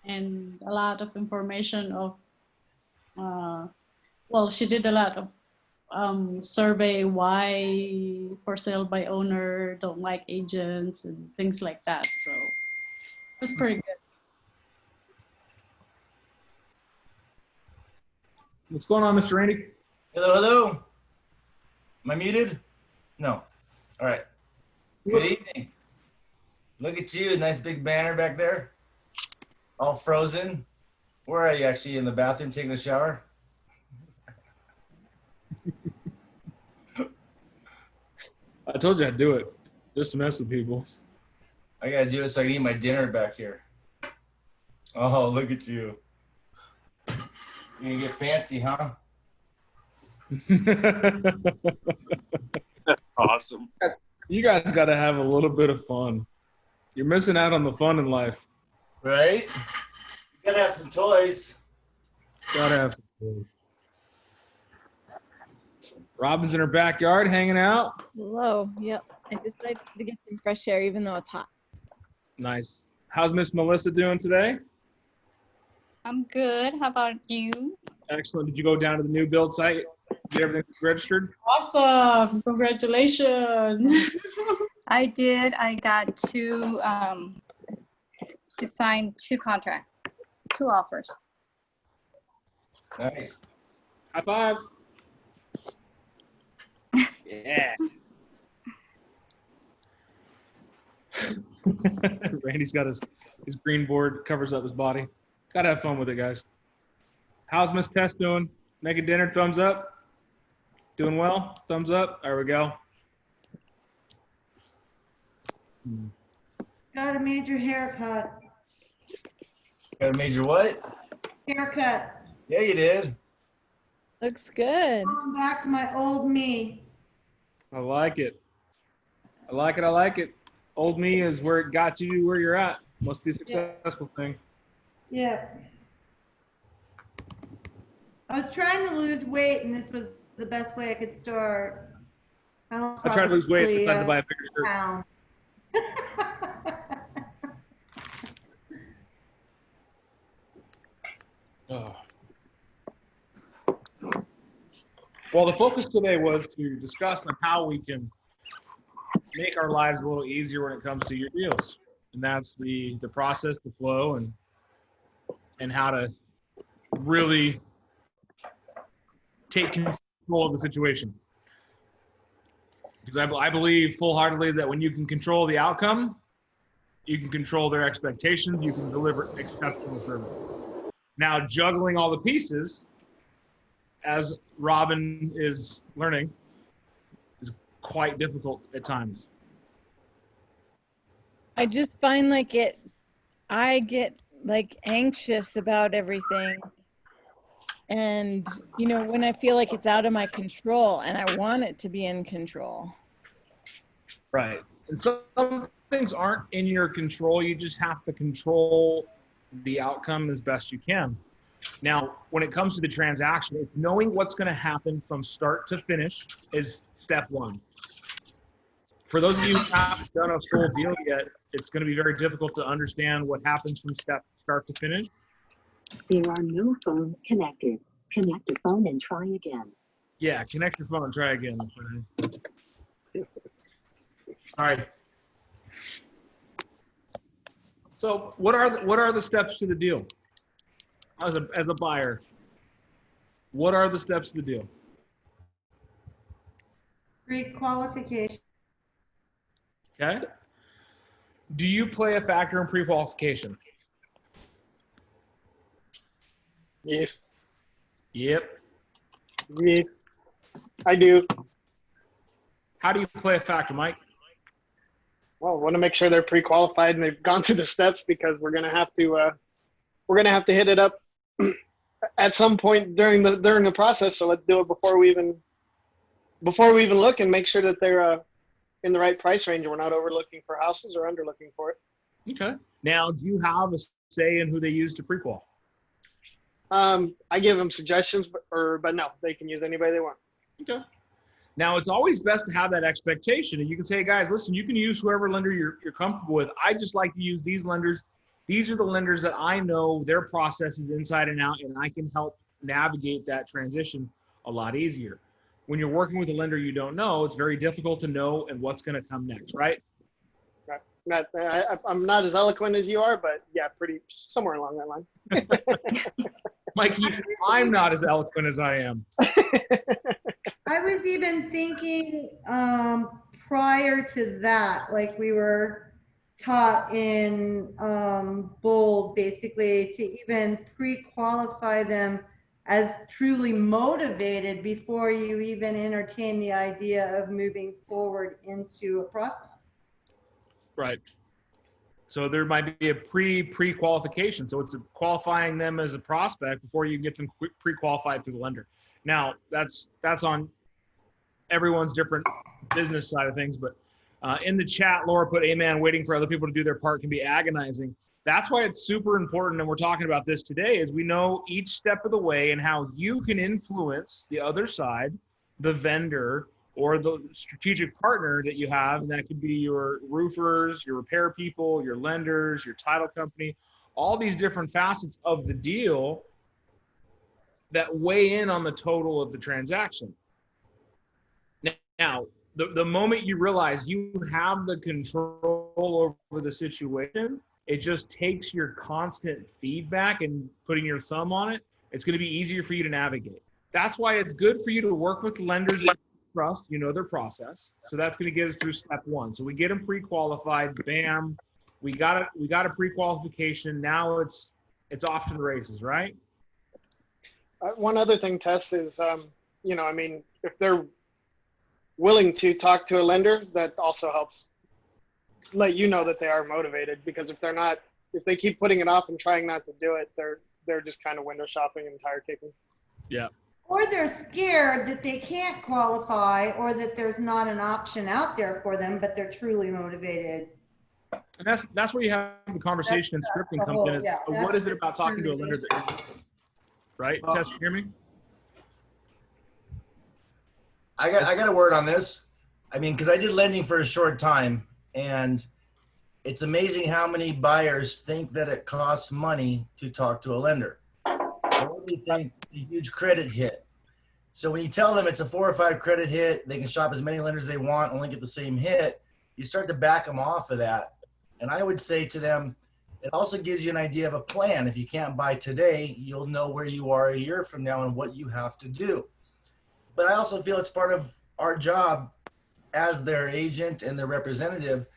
and a lot of information of, well, she did a lot of survey why for sale by owner don't like agents and things like that. So it was pretty good. What's going on, Mr. Randy? Hello, hello. Am I muted? No. All right. Good evening. Look at you, nice big banner back there. All frozen. Where are you actually? In the bathroom taking a shower? I told you I'd do it just to mess with people. I gotta do it so I can eat my dinner back here. Oh, look at you. You're gonna get fancy, huh? That's awesome. You guys got to have a little bit of fun. You're missing out on the fun in life. Right? You gotta have some toys. Gotta have some fun. Robin's in her backyard hanging out. Hello. Yep. I decided to get some fresh air even though it's hot. Nice. How's Miss Melissa doing today? I'm good. How about you? Excellent. Did you go down to the new build site? Get everything registered? Awesome. Congratulations. I did. I got to sign 2 contracts, 2 offers. Nice. High five. Yeah. Randy's got his green board, covers up his body. Gotta have fun with it, guys. How's Miss Tess doing? Making dinner, thumbs up. Doing well, thumbs up. There we go. Got a major haircut. Got a major what? Haircut. Yeah, you did. Looks good. Going back to my old me. I like it. I like it. I like it. Old me is where it got you to where you're at. Must be a successful thing. Yeah. I was trying to lose weight, and this was the best way I could start. I tried to lose weight, decided to buy a bigger shirt. Pound. Oh. Well, the focus today was to discuss on how we can make our lives a little easier when it comes to your deals. And that's the process, the flow, and how to really take control of the situation. Because I believe full-heartedly that when you can control the outcome, you can control their expectations, you can deliver exceptional service. Now, juggling all the pieces, as Robin is learning, is quite difficult at times. I just find I get like anxious about everything. And, you know, when I feel like it's out of my control and I want it to be in control. Right. And some things aren't in your control. You just have to control the outcome as best you can. Now, when it comes to the transaction, it's knowing what's going to happen from start to finish is step one. For those of you who haven't done a full deal yet, it's going to be very difficult to understand what happens from start to finish. There are no phones connected. Connect a phone and try again. Yeah, connect your phone and try again. All right. So what are the steps to the deal? As a buyer, what are the steps to the deal? Pre-qualification. Okay. Do you play a factor in pre-qualification? Yes. Yep. Yeah, I do. How do you play a factor, Mike? Well, want to make sure they're pre-qualified and they've gone through the steps, because we're gonna have to hit it up at some point during the process. So let's do it before we even look, and make sure that they're in the right price range and we're not overlooking for houses or underlooking for it. Okay. Now, do you have a say in who they use to pre-qual? I give them suggestions, but no, they can use anybody they want. Okay. Now, it's always best to have that expectation. And you can say, guys, listen, you can use whoever lender you're comfortable with. I just like to use these lenders These are the lenders that I know their processes inside and out, and I can help navigate that transition a lot easier. When you're working with a lender you don't know, it's very difficult to know and what's going to come next, right? I'm not as eloquent as you are, but yeah, pretty somewhere along that line. Mikey, I'm not as eloquent as I am. I was even thinking prior to that, like we were taught in Bold, basically to even pre-qualify them as truly motivated before you even entertain the idea of moving forward into a process. Right. So there might be a pre-qualification. So it's qualifying them as a prospect before you get them pre-qualified through the lender. Now that's on everyone's different business side of things, but in the chat, Laura put, amen, waiting for other people to do their part can be agonizing. That's why it's super important, and we're talking about this today, is we know each step of the way and how you can influence the other side, the vendor, or the strategic partner that you have, and that could be your roofers, your repair people, your lenders, your title company, all these different facets of the deal that weigh in on the total of the transaction. Now, the moment you realize you have the control over the situation, it just takes your constant feedback and putting your thumb on it. It's going to be easier for you to navigate. That's why it's good for you to work with lenders that you trust, you know their process. So that's going to get us through step one. So we get them pre-qualified, bam, we got a pre-qualification. Now it's off to the races, right? One other thing, Tess, is, you know, I mean, if they're willing to talk to a lender, that also helps let you know that they are motivated, because if they're not, if they keep putting it off and trying not to do it, they're just kind of window shopping and tire kicking. Yeah. Or they're scared that they can't qualify, or that there's not an option out there for them, but they're truly motivated. And that's where you have the conversation and scripting comes in. Is, yeah, what is it about talking to a lender that, right? Tess, you hear me? I got a word on this. I mean, because I did lending for a short time, and it's amazing how many buyers think that it costs money to talk to a lender. They only think a huge credit hit. So when you tell them it's a 4 or 5 credit hit, they can shop as many lenders as they want, only get the same hit, you start to back them off of that. And I would say to them, it also gives you an idea of a plan. If you can't buy today, you'll know where you are a year from now and what you have to do. But I also feel it's part of our job as their agent and their representative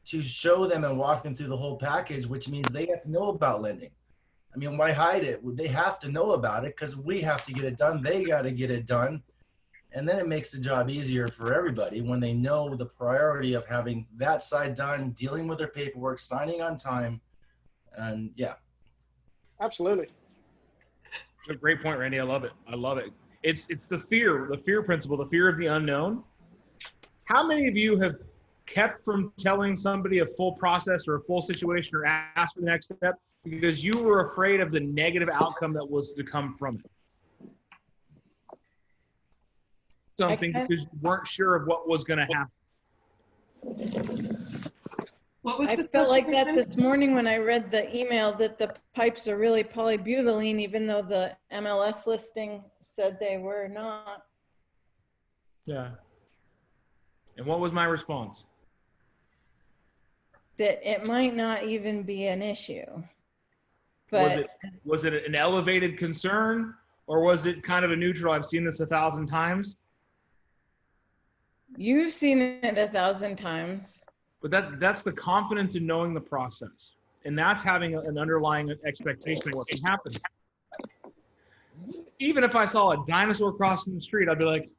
to show them and walk them through the whole package, which means they have to know about lending. I mean, why hide it? They have to know about it because we have to get it done. They got to get it done. And then it makes the job easier for everybody when they know the priority of having that side done, dealing with their paperwork, signing on time. And yeah. Absolutely. That's a great point, Randy. I love it. I love it. It's the fear principle, the fear of the unknown. How many of you have kept from telling somebody a full process or a full situation or asked for the next step because you were afraid of the negative outcome that was to come from it? Something because you weren't sure of what was going to happen. What was I the felt like question that again? this morning when I read the email that the pipes are really polybutylene, even though the MLS listing said they were not. Yeah. And what was my response? That it might not even be an issue. But was it an elevated concern, or was it kind of a neutral? I've seen this 1,000 times. you've seen it 1,000 times. But that's the confidence in knowing the process. And that's having an underlying expectation of what can happen. Even if I saw a dinosaur crossing the street, I'd be like,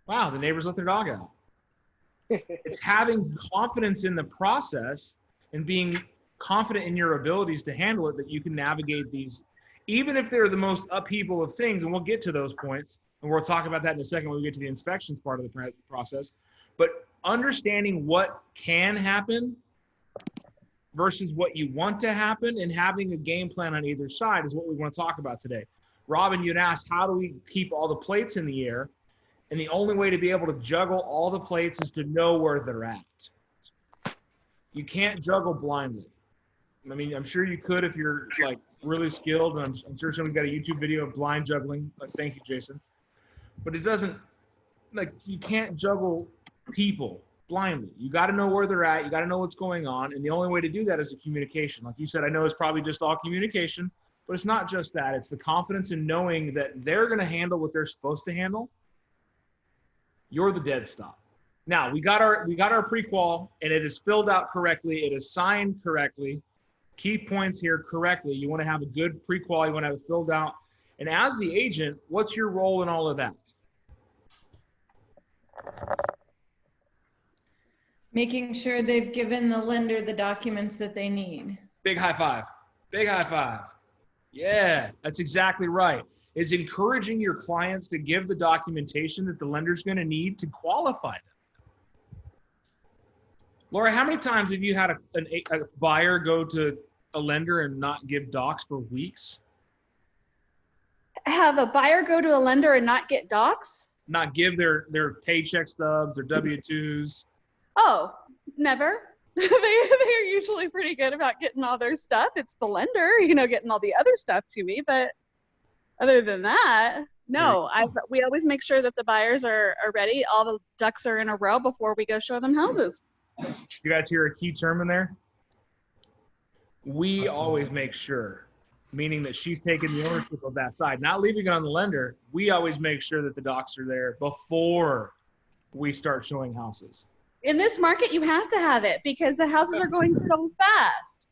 wow, the neighbors let their dog out. It's having confidence in the process and being confident in your abilities to handle it, that you can navigate these, even if they're the most upheaval of things. And we'll get to those points. And we'll talk about that in a second when we get to the inspections part of the process. But understanding what can happen versus what you want to happen and having a game plan on either side is what we want to talk about today. Robin, you'd asked, how do we keep all the plates in the air? And the only way to be able to juggle all the plates is to know where they're at. You can't juggle blindly. I mean, I'm sure you could if you're like really skilled, and I'm sure someone got a YouTube video of blind juggling. Like, thank you, Jason. But it doesn't, like, you can't juggle people blindly. You got to know where they're at. You got to know what's going on. And the only way to do that is a communication. Like you said, I know it's probably just all communication, but it's not just that. It's the confidence in knowing that they're going to handle what they're supposed to handle. You're the dead stop. Now, we got our pre-qual, and it is filled out correctly. It is signed correctly. Key points here correctly. You want to have a good pre-qual. You want to have it filled out. And as the agent, what's your role in all of that? Making sure they've given the lender the documents that they need. Big high five. Big high five. Yeah, that's exactly right. Is encouraging your clients to give the documentation that the lender's going to need to qualify them. Laura, how many times have you had a buyer go to a lender and not give docs for weeks? Have a buyer go to a lender and not get docs? Not give their paycheck stubs, their W-2s. Oh, never. They're usually pretty good about getting all their stuff. It's the lender, you know, getting all the other stuff to me. But other than that, no. We always make sure that the buyers are ready. All the ducks are in a row before we go show them houses. You guys hear a key term in there? We always make sure, meaning that she's taking the ownership of that side, not leaving it on the lender. We always make sure that the docs are there before we start showing houses. In this market, you have to have it because the houses are going so fast.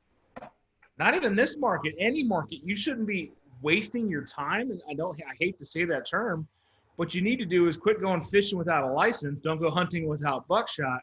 Not even this market, any market. You shouldn't be wasting your time. And I hate to say that term. What you need to do is quit going fishing without a license. Don't go hunting without buckshot.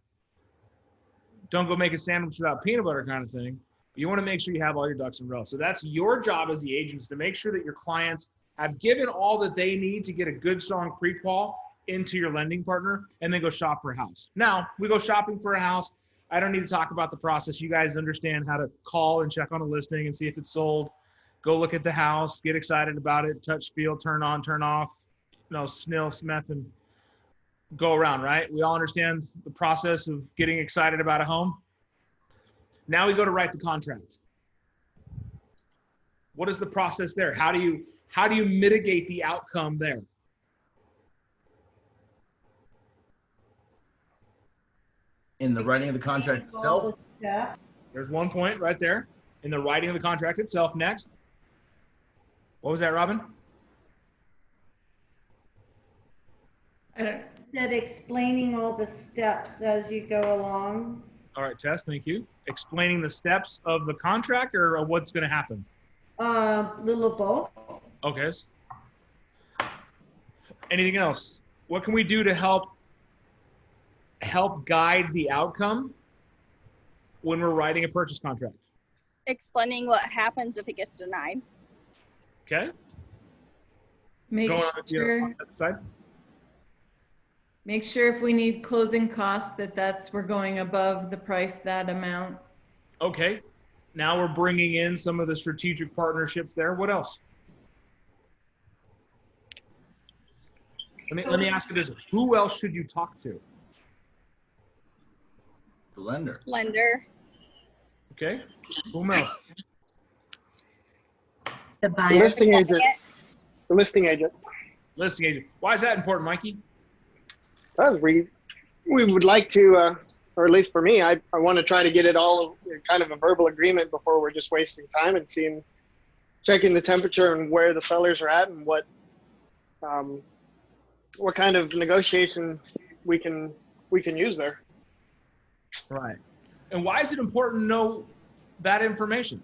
Don't go make a sandwich without peanut butter kind of thing. You want to make sure you have all your ducks in a row. So that's your job as the agent, is to make sure that your clients have given all that they need to get a good, strong pre-qual into your lending partner, and then go shop for a house. Now, we go shopping for a house. I don't need to talk about the process. You guys understand how to call and check on a listing and see if it's sold. Go look at the house, get excited about it, touch, feel, turn on, turn off, snill, smith, and go around, right? We all understand the process of getting excited about a home. Now we go to write the contract. What is the process there? How do you mitigate the outcome there? In the writing of the contract itself? Yeah. There's one point right there. In the writing of the contract itself. Next. What was that, Robin? Said explaining all the steps as you go along. All right, Tess, thank you. Explaining the steps of the contract or what's going to happen? Little of both. Okay. Anything else? What can we do to help guide the outcome when we're writing a purchase contract? Explaining what happens if it gets denied. Okay. Make sure if we need closing costs, that's we're going above the price, that amount. Okay. Now we're bringing in some of the strategic partnerships there. What else? Let me ask you this. Who else should you talk to? The lender. Lender. Okay. Whom else? The The buyer. listing agent. The listing agent. Listing agent. Why is that important, Mikey? Because we would like to, or at least for me, I want to try to get it all kind of a verbal agreement before we're just wasting time and checking the temperature and where the sellers are at and what kind of negotiation we can use there. Right. And why is it important to know that information?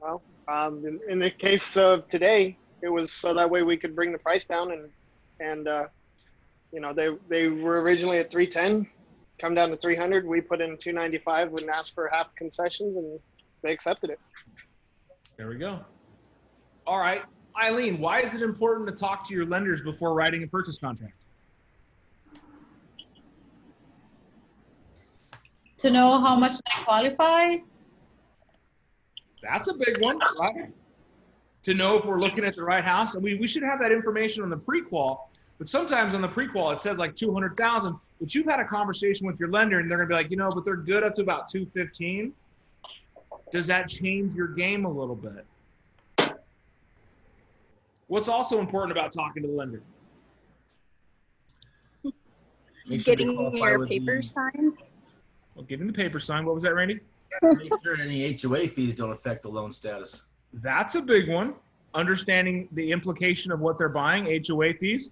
Well, in the case of today, it was so that way we could bring the price down and they were originally at 310, come down to 300. We put in 295 and asked for half concessions, and they accepted it. There we go. All right, Eileen, why is it important to talk to your lenders before writing a purchase contract? To know how much they qualify. That's a big one, right? To know if we're looking at the right house. And we should have that information on the pre-qual, but sometimes on the pre-qual it said like 200,000. but you've had a conversation with your lender and they're going to be like, you know, but they're good up to about 215. Does that change your game a little bit? What's also important about talking to the lender? Make sure they Getting qualify your with papers the, signed. Well, giving the paper sign. What was that, Randy? make sure any HOA fees don't affect the loan status. That's a big one. Understanding the implication of what they're buying, HOA fees.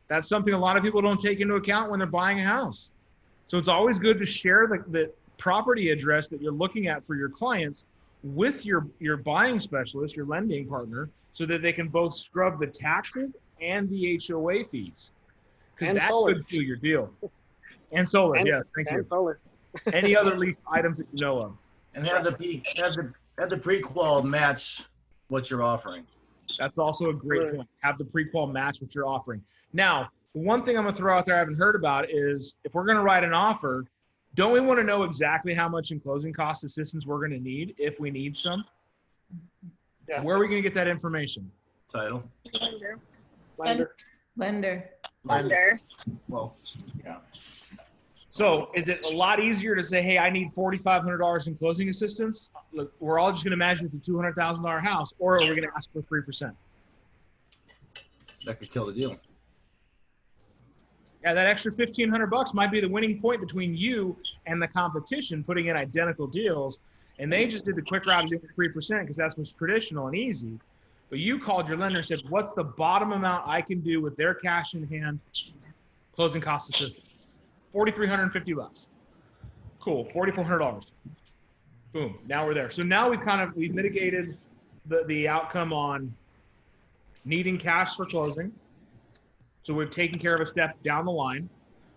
That's something a lot of people don't take into account when they're buying a house. So it's always good to share the property address that you're looking at for your clients with your buying specialist, your lending partner, so that they can both scrub the taxes and the HOA fees. Because And that solar. could do your deal. And solar, And- yes, thank you. And solar. Any other lease items that you know of? And have the pre-qual match what you're offering. That's also a great point. Have the pre-qual match what you're offering. Now, one thing I'm going to throw out there I haven't heard about is if we're going to write an offer, don't we want to know exactly how much in closing cost assistance we're going to need if we need some? Yes. Where are we going to get that information? Title. Lender. Lender. Lender. Well, yeah. So is it a lot easier to say, hey, I need $4,500 in closing assistance? Look, we're all just going to imagine it's a $200,000 house, or are we going to ask for 3%? That could kill the deal. Yeah, that extra $1,500 might be the winning point between you and the competition putting in identical deals. And they just did the quick route of doing 3% because that's what's traditional and easy. But you called your lender and said, what's the bottom amount I can do with their cash in hand closing cost assistance? $4,350. Cool, $4,400. Boom, now we're there. So now we've mitigated the outcome on needing cash for closing. So we've taken care of a step down the line.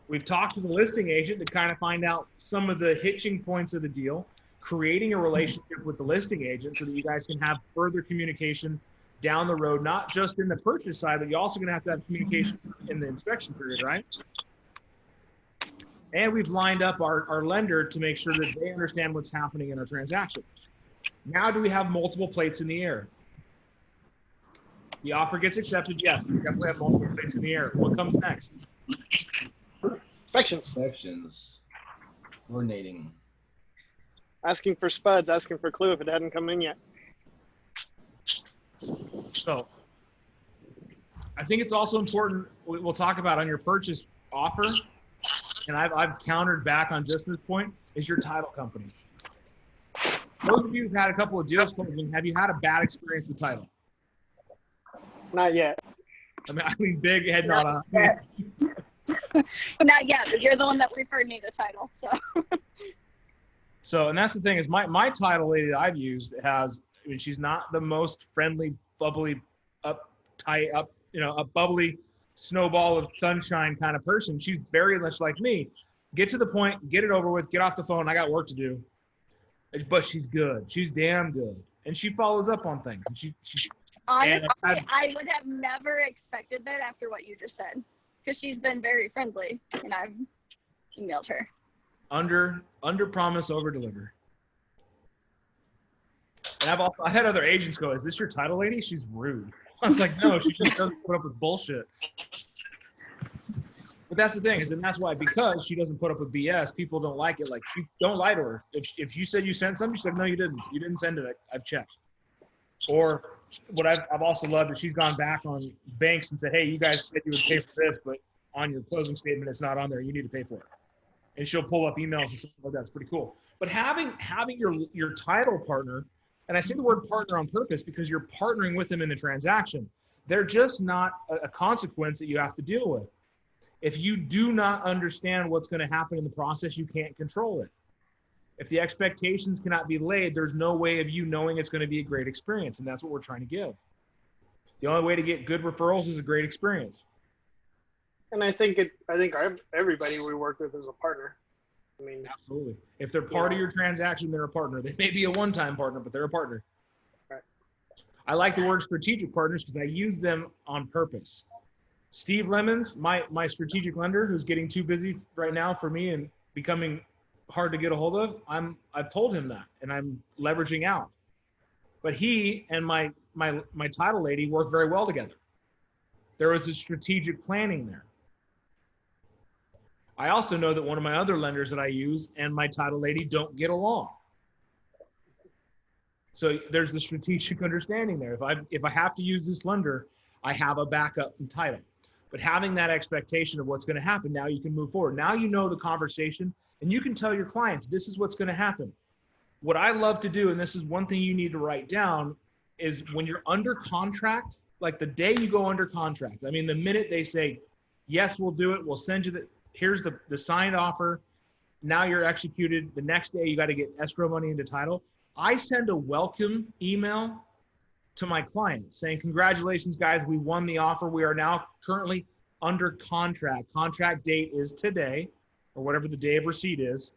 We've talked to the listing agent to kind of find out some of the hitching points of the deal, creating a relationship with the listing agent so that you guys can have further communication down the road, not just in the purchase side, but you're also going to have communication in the inspection period, right? And we've lined up our lender to make sure that they understand what's happening in our transaction. Now, do we have multiple plates in the air? The offer gets accepted, yes. We definitely have multiple plates in the air. What comes next? Inspections. Inspections. Coordinating. Asking for spuds, asking for clue if it hadn't come in yet. So I think it's also important, we'll talk about on your purchase offer, and I've countered back on just this point, is your title company. Most of you have had a couple of deals closing. Have you had a bad experience with title? Not yet. I mean big head nod on. Not yet, but you're the one that referred me to title. So, and that's the thing is my title lady that I've used has, I mean, she's not the most friendly, bubbly, uptight, a bubbly snowball of sunshine kind of person. She's very much like me. Get to the point, get it over with, get off the phone. I got work to do. But she's good. She's damn good. And she follows up on things. And she Honestly, I would have never expected that after what you just said, because she's been very friendly, and I've emailed her. Under promise, over deliver. And I had other agents go, "Is this your title lady? She's rude." I was like, "No, she just doesn't put up with bullshit." But that's the thing and that's why, because she doesn't put up with BS, people don't like it. Like, you don't lie to her. If you said you sent something, she said, "No, you didn't. You didn't send it. I've checked." Or what I've also loved is she's gone back on banks and said, "Hey, you guys said you would pay for this, but on your closing statement, it's not on there. You need to pay for it." And she'll pull up emails and stuff like that. It's pretty cool. But having your title partner, and I say the word partner on purpose because you're partnering with them in the transaction. They're just not a consequence that you have to deal with. If you do not understand what's going to happen in the process, you can't control it. If the expectations cannot be laid, there's no way of you knowing it's going to be a great experience. And that's what we're trying to give. The only way to get good referrals is a great experience. And I think everybody we work with is a partner. I mean, absolutely. If they're part of your transaction, they're a partner. They may be a one-time partner, but they're a partner. Right. I like the word strategic partners because I use them on purpose. Steve Lemons, my strategic lender, who's getting too busy right now for me and becoming hard to get a hold of, I've told him that, and I'm leveraging out. But he and my title lady work very well together. There was a strategic planning there. I also know that one of my other lenders that I use and my title lady don't get along. So there's the strategic understanding there. If I have to use this lender, I have a backup in title. But having that expectation of what's going to happen, now you can move forward. Now you know the conversation, and you can tell your clients, this is what's going to happen. What I love to do, and this is one thing you need to write down, is when you're under contract, like the day you go under contract, I mean, the minute they say, yes, we'll do it, we'll send you here's the signed offer, now you're executed, the next day you got to get escrow money into title. I send a welcome email to my client saying, congratulations, guys, we won the offer. We are now currently under contract. Contract date is today, or whatever the day of receipt is.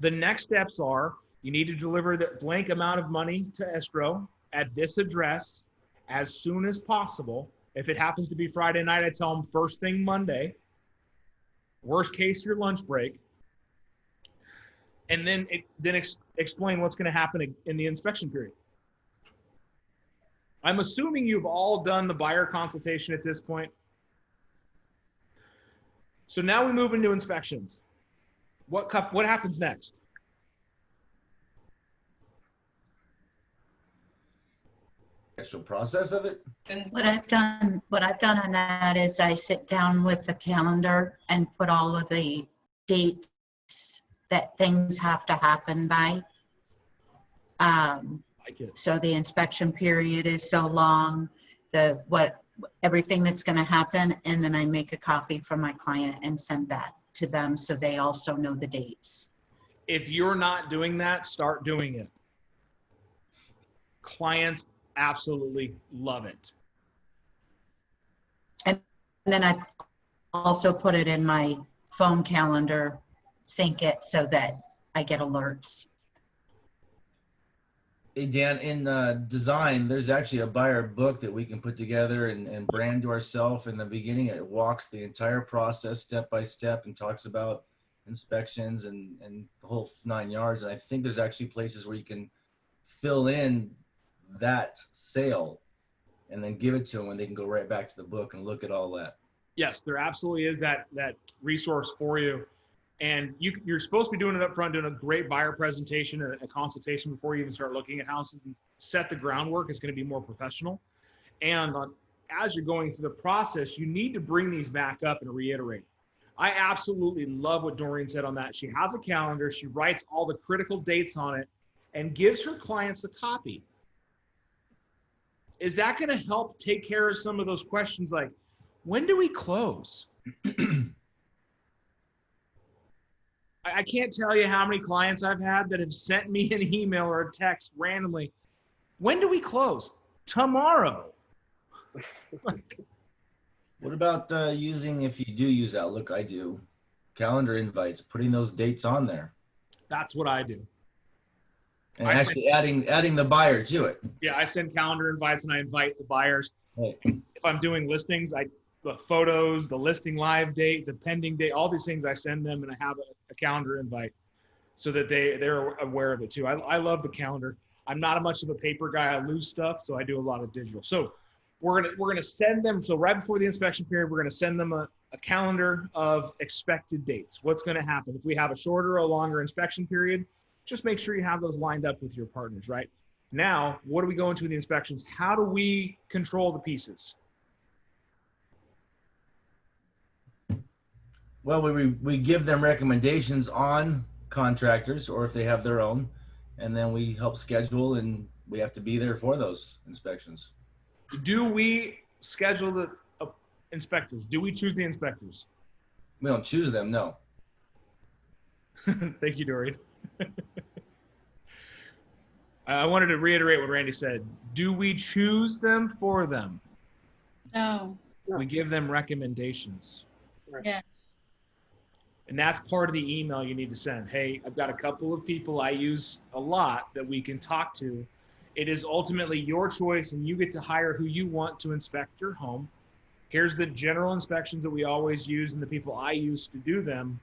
The next steps are, you need to deliver the blank amount of money to escrow at this address as soon as possible. If it happens to be Friday night, I tell them first thing Monday. Worst case, your lunch break. And then explain what's going to happen in the inspection period. I'm assuming you've all done the buyer consultation at this point. So now we move into inspections. What happens next? Actual process of it? What I've done on that is I sit down with the calendar and put all of the dates that things have to happen by. So the inspection period is so long, everything that's going to happen, and then I make a copy for my client and send that to them so they also know the dates. If you're not doing that, start doing it. Clients absolutely love it. And then I also put it in my phone calendar, sync it so that I get alerts. Hey Dan, in design, there's actually a buyer book that we can put together and brand to ourselves. In the beginning, it walks the entire process step by step and talks about inspections and the whole 9 yards. And I think there's actually places where you can fill in that sale and then give it to them, and they can go right back to the book and look at all that. Yes, there absolutely is that resource for you. And you're supposed to be doing it up front, doing a great buyer presentation, a consultation before you even start looking at houses and set the groundwork. It's going to be more professional. And as you're going through the process, you need to bring these back up and reiterate. I absolutely love what Doreen said on that. She has a calendar. She writes all the critical dates on it and gives her clients a copy. Is that going to help take care of some of those questions like, when do we close? I can't tell you how many clients I've had that have sent me an email or a text randomly. When do we close? Tomorrow. What about using, if you do use Outlook, I do, calendar invites, putting those dates on there? That's what I do. And actually adding the buyer to it. Yeah, I send calendar invites and I invite the buyers. Right. If I'm doing listings, the photos, the listing live date, the pending date, all these things I send them, and I have a calendar invite so that they're aware of it too. I love the calendar. I'm not much of a paper guy. I lose stuff, so I do a lot of digital. So we're gonna send them. So right before the inspection period, we're gonna send them a calendar of expected dates. What's gonna happen if we have a shorter or longer inspection period? Just make sure you have those lined up with your partners, right? Now, what do we go into the inspections? How do we control the pieces? Well, we give them recommendations on contractors, or if they have their own, and then we help schedule, and we have to be there for those inspections. Do we schedule the inspectors? Do we choose the inspectors? We don't choose them, no. Thank you, Doreen. I wanted to reiterate what Randy said. Do we choose them for them? No. We give them recommendations. Yeah. And that's part of the email you need to send. Hey, I've got a couple of people I use a lot that we can talk to. It is ultimately your choice, and you get to hire who you want to inspect your home. Here's the general inspections that we always use and the people I use to do them.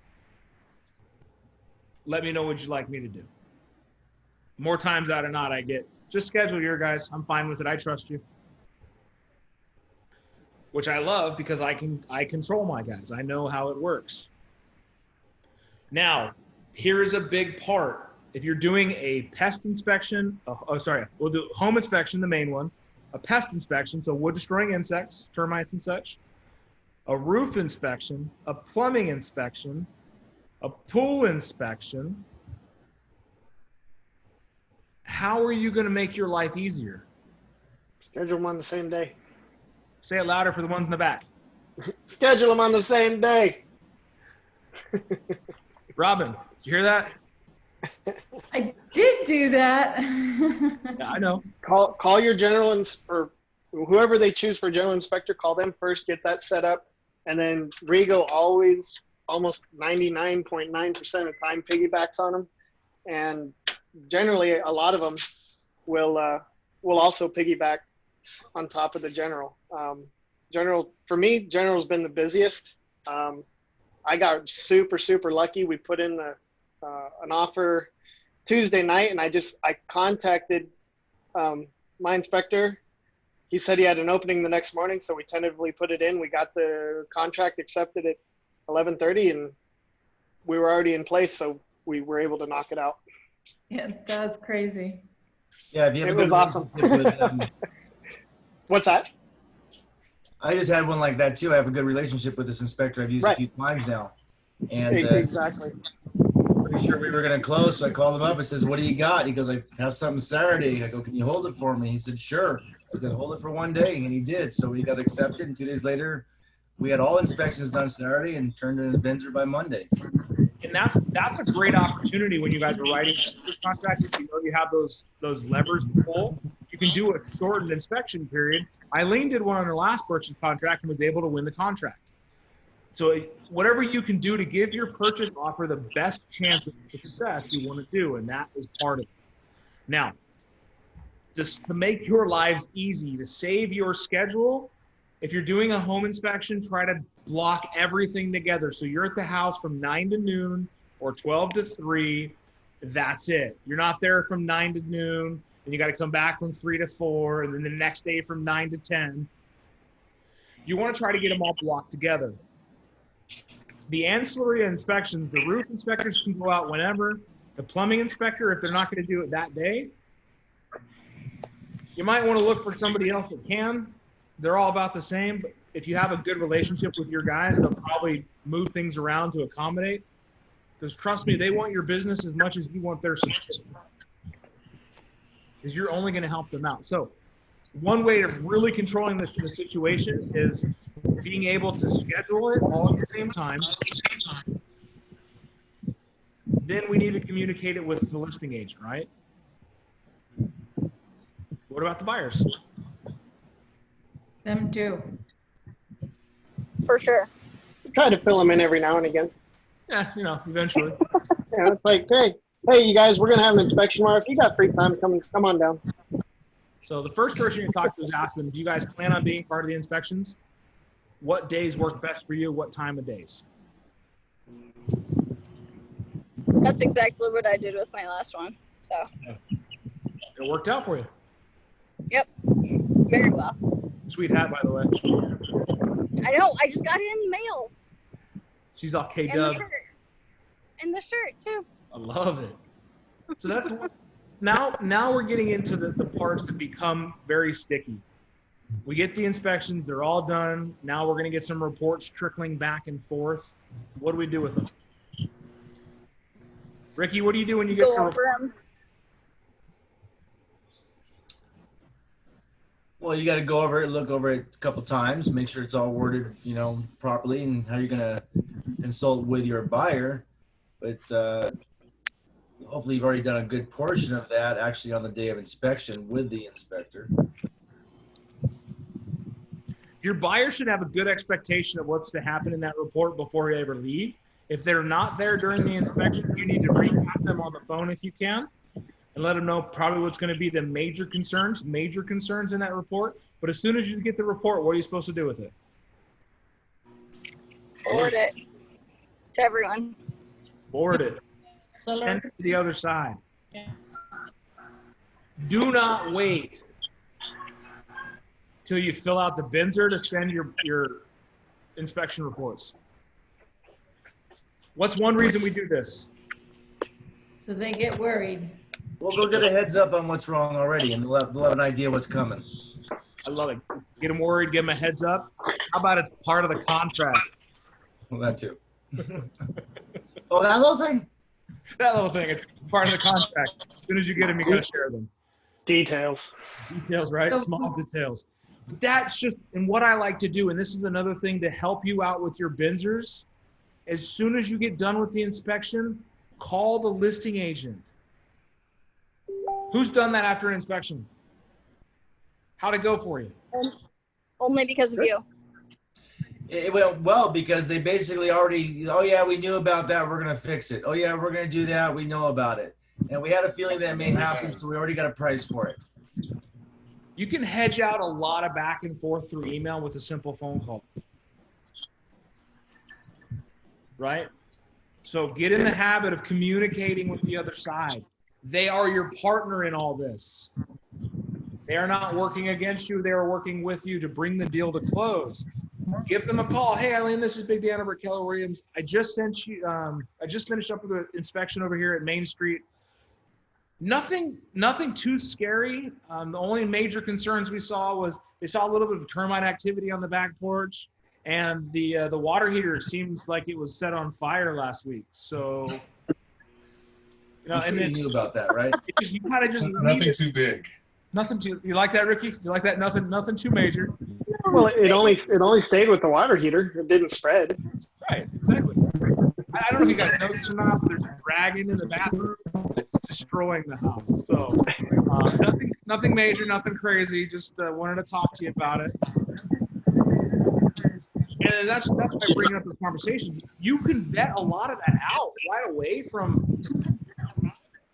Let me know what you'd like me to do. More times out of not, I get, just schedule your guys. I'm fine with it. I trust you. Which I love because I control my guys. I know how it works. Now, here is a big part. If you're doing a pest inspection, we'll do home inspection, the main one, a pest inspection, so wood destroying insects, termites and such, a roof inspection, a plumbing inspection, a pool inspection. How are you going to make your life easier? Schedule them on the same day. Say it louder for the ones in the back. Schedule them on the same day. Robin, did you hear that? I did do that. Yeah, I know. Call your general or whoever they choose for general inspector. Call them first. Get that set up, and then Rigo always, almost 99.9% of the time, piggybacks on them, and generally a lot of them will also piggyback on top of the general. General, for me, general's been the busiest. I got super lucky. We put in an offer Tuesday night, and I contacted my inspector. He said he had an opening the next morning, so we tentatively put it in. We got the contract accepted at 11:30, and we were already in place, so we were able to knock it out. Yeah, that was crazy. Yeah, if you have It a good was awesome. relationship with What's that? I just had one like that too. I have a good relationship with this inspector I've used a few times now. And Exactly. pretty sure we were going to close, so I called him up and says, "What do you got?" He goes, "I have something Saturday." I go, "Can you hold it for me?" He said, "Sure." I said, "Hold it for one day," and he did. So we got accepted, and 2 days later, we had all inspections done Saturday and turned in a vendor by Monday. And that's a great opportunity when you guys are writing this contract. If you know you have those levers to pull, you can do a shortened inspection period. Eileen did one on her last purchase contract and was able to win the contract. So whatever you can do to give your purchase offer the best chance of success, you want to do, and that is part of it. Now, just to make your lives easy, to save your schedule, if you're doing a home inspection, try to block everything together. So you're at the house from 9 to noon or 12 to 3. That's it. You're not there from 9 to noon, and you got to come back from 3 to 4, and then the next day from 9 to 10. You want to try to get them all blocked together. The ancillary inspections, the roof inspectors can go out whenever. The plumbing inspector, if they're not going to do it that day, you might want to look for somebody else that can. They're all about the same, but if you have a good relationship with your guys, they'll probably move things around to accommodate. Because trust me, they want your business as much as you want their success. Because you're only going to help them out. So one way of really controlling the situation is being able to schedule it all at the same time. Then we need to communicate it with the listing agent, right? What about the buyers? Them too. For sure. Try to fill them in every now and again. Yeah, eventually. Yeah, it's like, hey, you guys, we're gonna have an inspection tomorrow. If you got free time, come on down. So the first person you talk to is ask them, do you guys plan on being part of the inspections? What days work best for you? What time of days? That's exactly what I did with my last one. So. It worked out for you. Yep. Very well. Sweet hat, by the way. I know. I just got it in the mail. She's all And K-dub. the shirt. And the shirt too. I love it. So that's now we're getting into the parts that become very sticky. We get the inspections, they're all done. Now we're going to get some reports trickling back and forth. What do we do with them? Ricky, what do you do when you get Go some over them. Well, you got to go over it, look over it a couple times, make sure it's all worded, properly, and how you're going to consult with your buyer. But hopefully you've already done a good portion of that actually on the day of inspection with the inspector. Your buyer should have a good expectation of what's to happen in that report before they ever leave. If they're not there during the inspection, you need to recap them on the phone if you can and let them know probably what's going to be the major concerns in that report. But as soon as you get the report, what are you supposed to do with it? Forward it to everyone. Forward it. Send it to the other side. Yeah. Do not wait till you fill out the Binzer to send your inspection reports. What's one reason we do this? So they get worried. Well, they'll get a heads up on what's wrong already, and they'll have an idea what's coming. I love it. Get them worried, give them a heads up. How about it's part of the contract? Well, that too. Oh, that little thing? That little thing, it's part of the contract. As soon as you get them, you got to share them. Details. Details, right? Small details. But that's just, and what I like to do, and this is another thing to help you out with your Benzers, as soon as you get done with the inspection, call the listing agent. Who's done that after an inspection? How'd it go for you? Only because of you. It went well because they basically already, oh yeah, we knew about that, we're gonna fix it. Oh yeah, we're gonna do that, we know about it. And we had a feeling that may happen, so we already got a price for it. You can hedge out a lot of back and forth through email with a simple phone call. Right? So get in the habit of communicating with the other side. They are your partner in all this. They are not working against you. They are working with you to bring the deal to close. Give them a call. Hey, Eileen, this is Big Dan over at Keller Williams. I just sent you. I just finished up with an inspection over here at Main Street. Nothing too scary. The only major concerns we saw was they saw a little bit of termite activity on the back porch, and the water heater seems like it was set on fire last week. So, you know, I'm sure and then you knew about that, right? you kind of just Nothing too big. Nothing too. You like that, Ricky? You like that? Nothing too major. Well, it only stayed with the water heater. It didn't spread. Right, exactly. I don't know if you guys noticed or not, but there's a dragon in the bathroom that's destroying the house. So nothing major, nothing crazy. Just wanted to talk to you about it. And that's why I bring up this conversation. You can vet a lot of that out right away from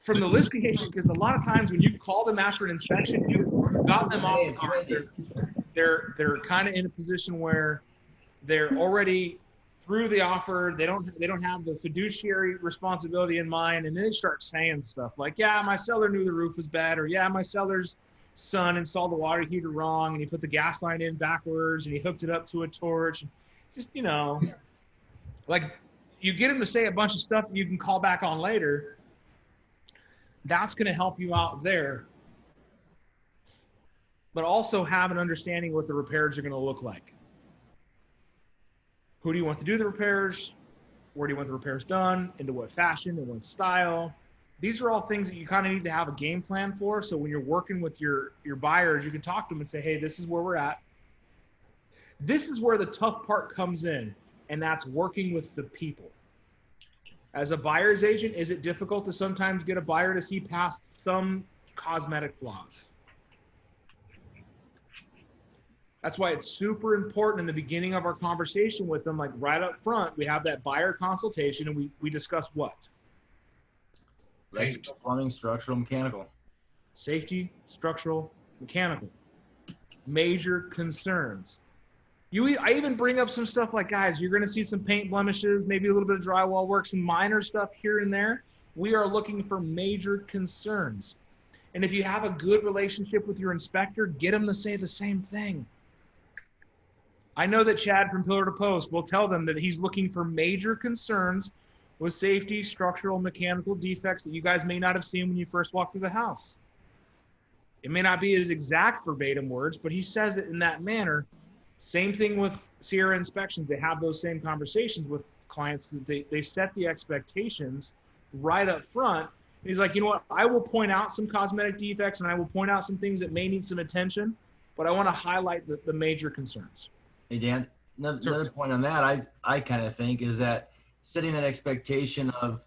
the listing agent, because a lot of times when you call them after an inspection, you've got them off the market. They're kind of in a position where they're already through the offer. They don't have the fiduciary responsibility in mind, and then they start saying stuff like, yeah, my seller knew the roof was bad, or yeah, my seller's son installed the water heater wrong and he put the gas line in backwards and he hooked it up to a torch. Just, you know, like, you get them to say a bunch of stuff you can call back on later. That's going to help you out there. But also have an understanding what the repairs are going to look like. Who do you want to do the repairs? Where do you want the repairs done? Into what fashion? In what style? These are all things that you kind of need to have a game plan for. So when you're working with your buyers, you can talk to them and say, hey, this is where we're at. This is where the tough part comes in, and that's working with the people. As a buyer's agent, is it difficult to sometimes get a buyer to see past some cosmetic flaws? That's why it's super important in the beginning of our conversation with them, like right up front, we have that buyer consultation and we discuss what? Electrical, plumbing, structural, mechanical. Safety, structural, mechanical. Major concerns. I even bring up some stuff like, guys, you're going to see some paint blemishes, maybe a little bit of drywall work, some minor stuff here and there. We are looking for major concerns. And if you have a good relationship with your inspector, get them to say the same thing. I know that Chad from Pillar to Post will tell them that he's looking for major concerns with safety, structural, mechanical defects that you guys may not have seen when you first walked through the house. It may not be his exact verbatim words, but he says it in that manner. Same thing with Sierra Inspections. They have those same conversations with clients. They set the expectations right up front. And he's like, you know what? I will point out some cosmetic defects and I will point out some things that may need some attention, but I want to highlight the major concerns. Hey, Dan, another point on that, I kind of think is that setting that expectation of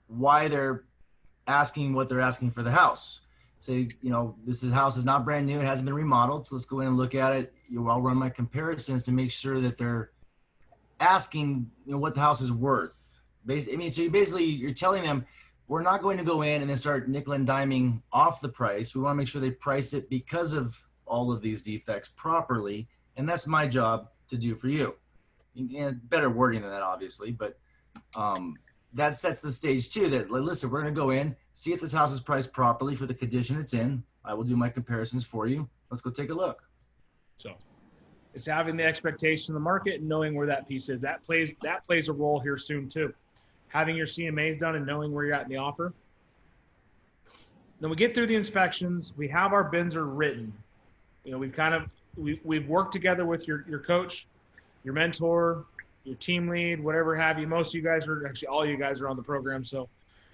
why they're asking what they're asking for the house. Say, you know, house is not brand new. It hasn't been remodeled. So let's go in and look at it. I'll run my comparisons to make sure that they're asking, you know, what the house is worth. So you're telling them, we're not going to go in and then start nickel and diming off the price. We want to make sure they price it because of all of these defects properly. And that's my job to do for you. Better wording than that, obviously, but that sets the stage too, that, listen, we're going to go in, see if this house is priced properly for the condition it's in. I will do my comparisons for you. Let's go take a look. So It's having the expectation of the market and knowing where that piece is. That plays a role here soon too. Having your CMAs done and knowing where you're at in the offer. Then we get through the inspections. We have our bins are written. You know, we've worked together with your coach, your mentor, your team lead, whatever have you. Most of you guys are actually all you guys are on the program. So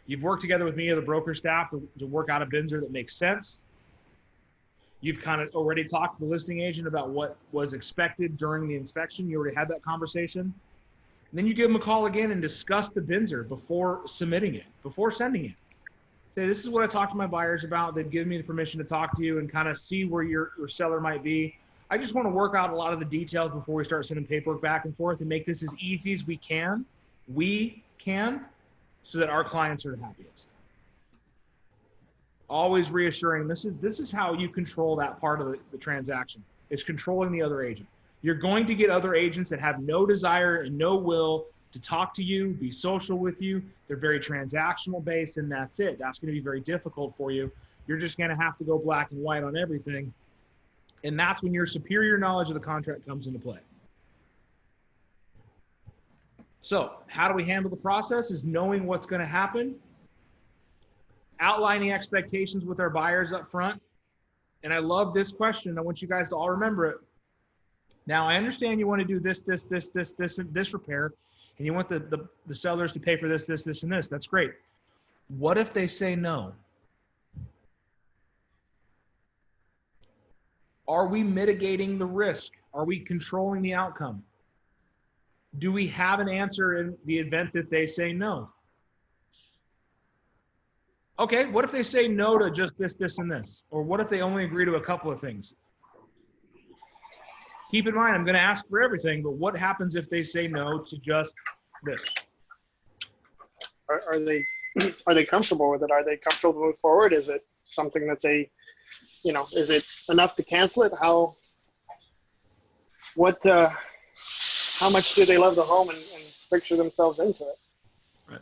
you've worked together with me or the broker staff to work out a BINSR that makes sense. You've kind of already talked to the listing agent about what was expected during the inspection. You already had that conversation. And then you give them a call again and discuss the BINSR before submitting it, before sending it. Say, this is what I talked to my buyers about. They've given me the permission to talk to you and kind of see where your seller might be. I just want to work out a lot of the details before we start sending paperwork back and forth and make this as easy as we can, so that our clients are the happiest. Always reassuring, this is how you control that part of the transaction, is controlling the other agent. You're going to get other agents that have no desire and no will to talk to you, be social with you. They're very transactional based, and that's it. That's going to be very difficult for you. You're just going to have to go black and white on everything. And that's when your superior knowledge of the contract comes into play. So how do we handle the process? Is knowing what's going to happen, outlining expectations with our buyers up front. And I love this question. I want you guys to all remember it. Now, I understand you want to do this, and this repair, and you want the sellers to pay for this, and this. That's great. What if they say no? Are we mitigating the risk? Are we controlling the outcome? Do we have an answer in the event that they say no? Okay, what if they say no to just this, and this? Or what if they only agree to a couple of things? Keep in mind, I'm going to ask for everything, but what happens if they say no to just this? Are they comfortable with it? Are they comfortable to move forward? Is it something that they, is it enough to cancel it? How much do they love the home and picture themselves into it? Right.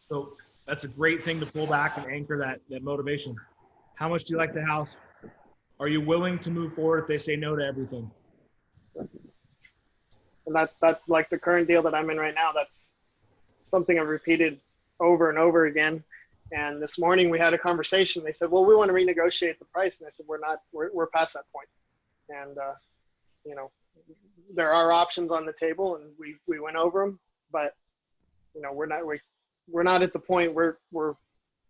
So that's a great thing to pull back and anchor that motivation. How much do you like the house? Are you willing to move forward if they say no to everything? And that's like the current deal that I'm in right now. That's something I've repeated over and over again. And this morning we had a conversation. They said, well, we want to renegotiate the price. And I said, we're past that point. And, there are options on the table and we went over them, but we're not at the point where we're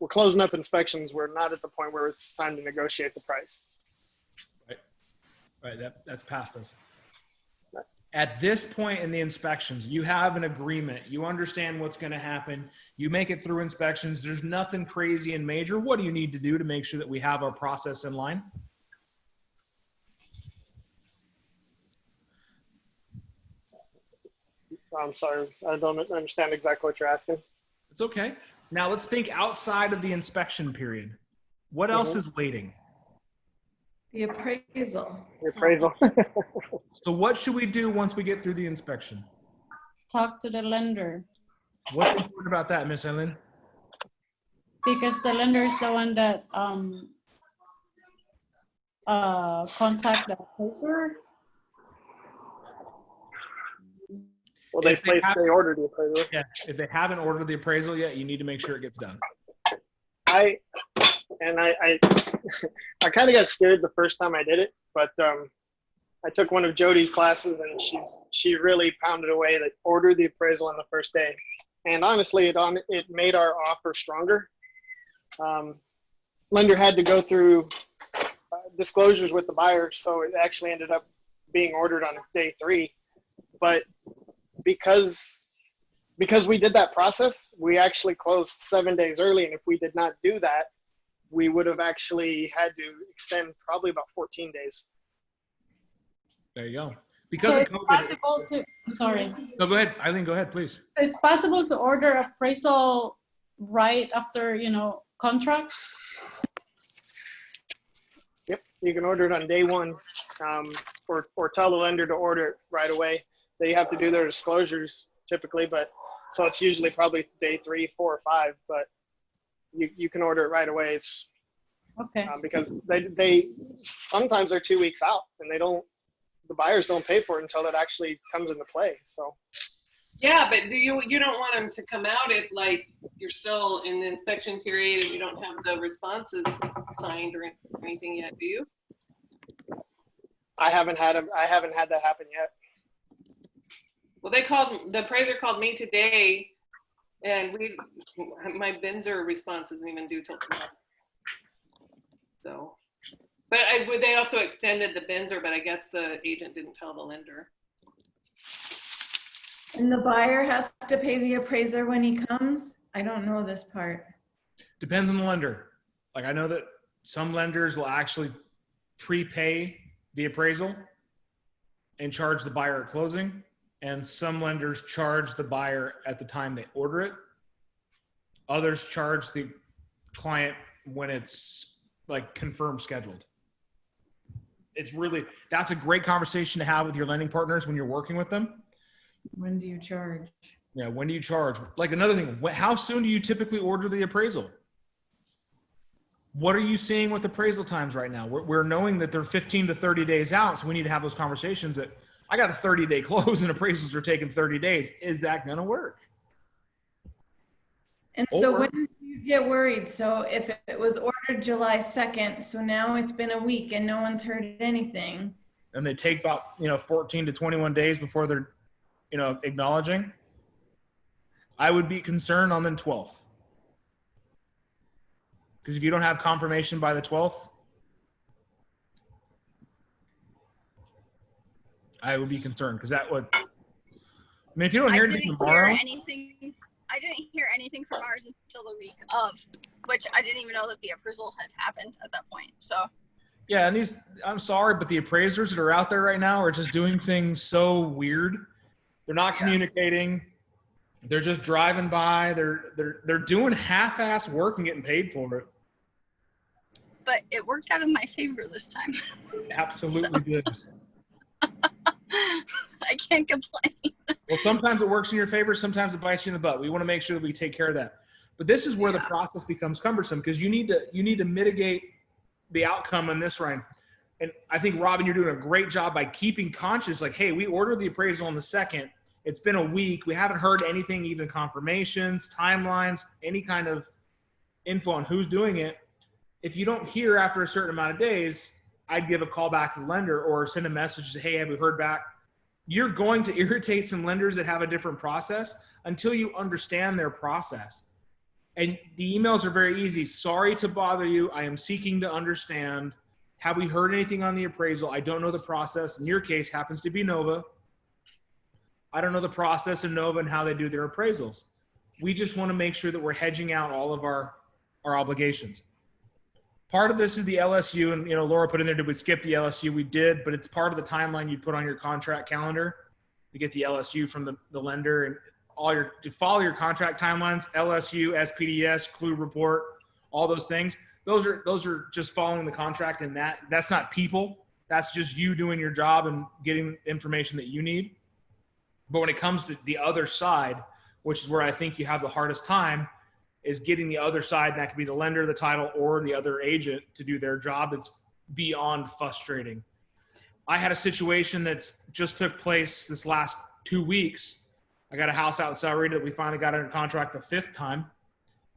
closing up inspections. We're not at the point where it's time to negotiate the price. Right. That's past us. At this point in the inspections, you have an agreement. You understand what's going to happen. You make it through inspections. There's nothing crazy and major. What do you need to do to make sure that we have our process in line? I'm sorry. I don't understand exactly what you're asking. It's okay. Now let's think outside of the inspection period. What else is waiting? The appraisal. The appraisal. So what should we do once we get through the inspection? Talk to the lender. What's important about that, Miss Eileen? Because the lender is the one that contact the appraiser. Well, they ordered the appraisal. Yeah, if they haven't ordered the appraisal yet, you need to make sure it gets done. I kind of got scared the first time I did it, but I took one of Jody's classes and she really pounded away that ordered the appraisal on the first day. And honestly, it made our offer stronger. Lender had to go through disclosures with the buyer, so it actually ended up being ordered on day 3. But because we did that process, we actually closed 7 days early. And if we did not do that, we would have actually had to extend probably about 14 days. There you go. Because so of it's COVID, possible to, sorry. No, go ahead. Eileen, go ahead, please. It's possible to order appraisal right after, contract? Yep, you can order it on day 1, or tell the lender to order it right away. They have to do their disclosures typically, but so it's usually probably day 3, 4, or 5. But you can order it right away. It's okay. Because they sometimes they're 2 weeks out and the the buyers don't pay for it until it actually comes into play. So. Yeah, but you don't want them to come out if like you're still in the inspection period and you don't have the responses signed or anything yet, do you? I haven't had that happen yet. Well, the appraiser called me today, and my Benzer response isn't even due till tomorrow. So, but they also extended the Benzer, but I guess the agent didn't tell the lender. And the buyer has to pay the appraiser when he comes? I don't know this part. Depends on the lender. Like I know that some lenders will actually prepay the appraisal and charge the buyer at closing. And some lenders charge the buyer at the time they order it. Others charge the client when it's like confirmed scheduled. That's a great conversation to have with your lending partners when you're working with them. When do you charge? Yeah, when do you charge? Like another thing, how soon do you typically order the appraisal? What are you seeing with appraisal times right now? We're knowing that they're 15 to 30 days out, so we need to have those conversations that I got a 30-day close and appraisals are taking 30 days. Is that going to work? And so when do you get worried? So if it was ordered July 2nd, so now it's been a week and no one's heard anything. And they take about 14 to 21 days before they're acknowledging. I would be concerned on the 12th. Because if you don't have confirmation by the 12th, I would be concerned because that would, if you don't hear anything tomorrow. I didn't hear anything from ours until the week of, which I didn't even know that the appraisal had happened at that point. So. Yeah, and I'm sorry, but the appraisers that are out there right now are just doing things so weird. They're not communicating. They're just driving by. They're doing half-ass work and getting paid for it. But it worked out in my favor this time. Absolutely did. I can't complain. Well, sometimes it works in your favor. Sometimes it bites you in the butt. We want to make sure that we take care of that. But this is where the process becomes cumbersome because you need to mitigate the outcome on this, Ryan. And I think, Robin, you're doing a great job by keeping conscious, like, hey, we ordered the appraisal on the 2nd. It's been a week. We haven't heard anything, even confirmations, timelines, any kind of info on who's doing it. If you don't hear after a certain amount of days, I'd give a call back to the lender or send a message to, hey, have we heard back? You're going to irritate some lenders that have a different process until you understand their process. And the emails are very easy. Sorry to bother you. I am seeking to understand. Have we heard anything on the appraisal? I don't know the process. In your case, happens to be Nova. I don't know the process in Nova and how they do their appraisals. We just want to make sure that we're hedging out all of our obligations. Part of this is the LSU, and Laura put in there, did we skip the LSU? We did, but it's part of the timeline you put on your contract calendar to get the LSU from the lender and to follow your contract timelines, LSU, SPDS, CLUE report, all those things. Those are just following the contract, and that's not people. That's just you doing your job and getting information that you need. But when it comes to the other side, which is where I think you have the hardest time, is getting the other side, that could be the lender, the title, or the other agent to do their job. It's beyond frustrating. I had a situation that's just took place this last 2 weeks. I got a house out in Sahuarita that we finally got under contract the 5th time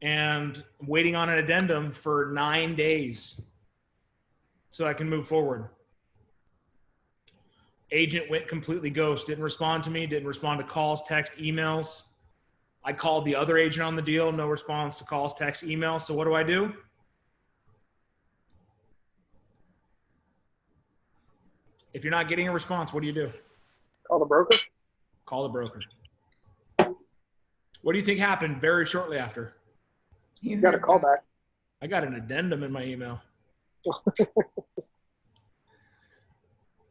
and I'm waiting on an addendum for 9 days so I can move forward. Agent went completely ghost, didn't respond to me, didn't respond to calls, text, emails. I called the other agent on the deal, no response to calls, text, emails. So what do? If you're not getting a response, what do? Call the broker? Call the broker. What do you think happened very shortly after? You got a call back. I got an addendum in my email.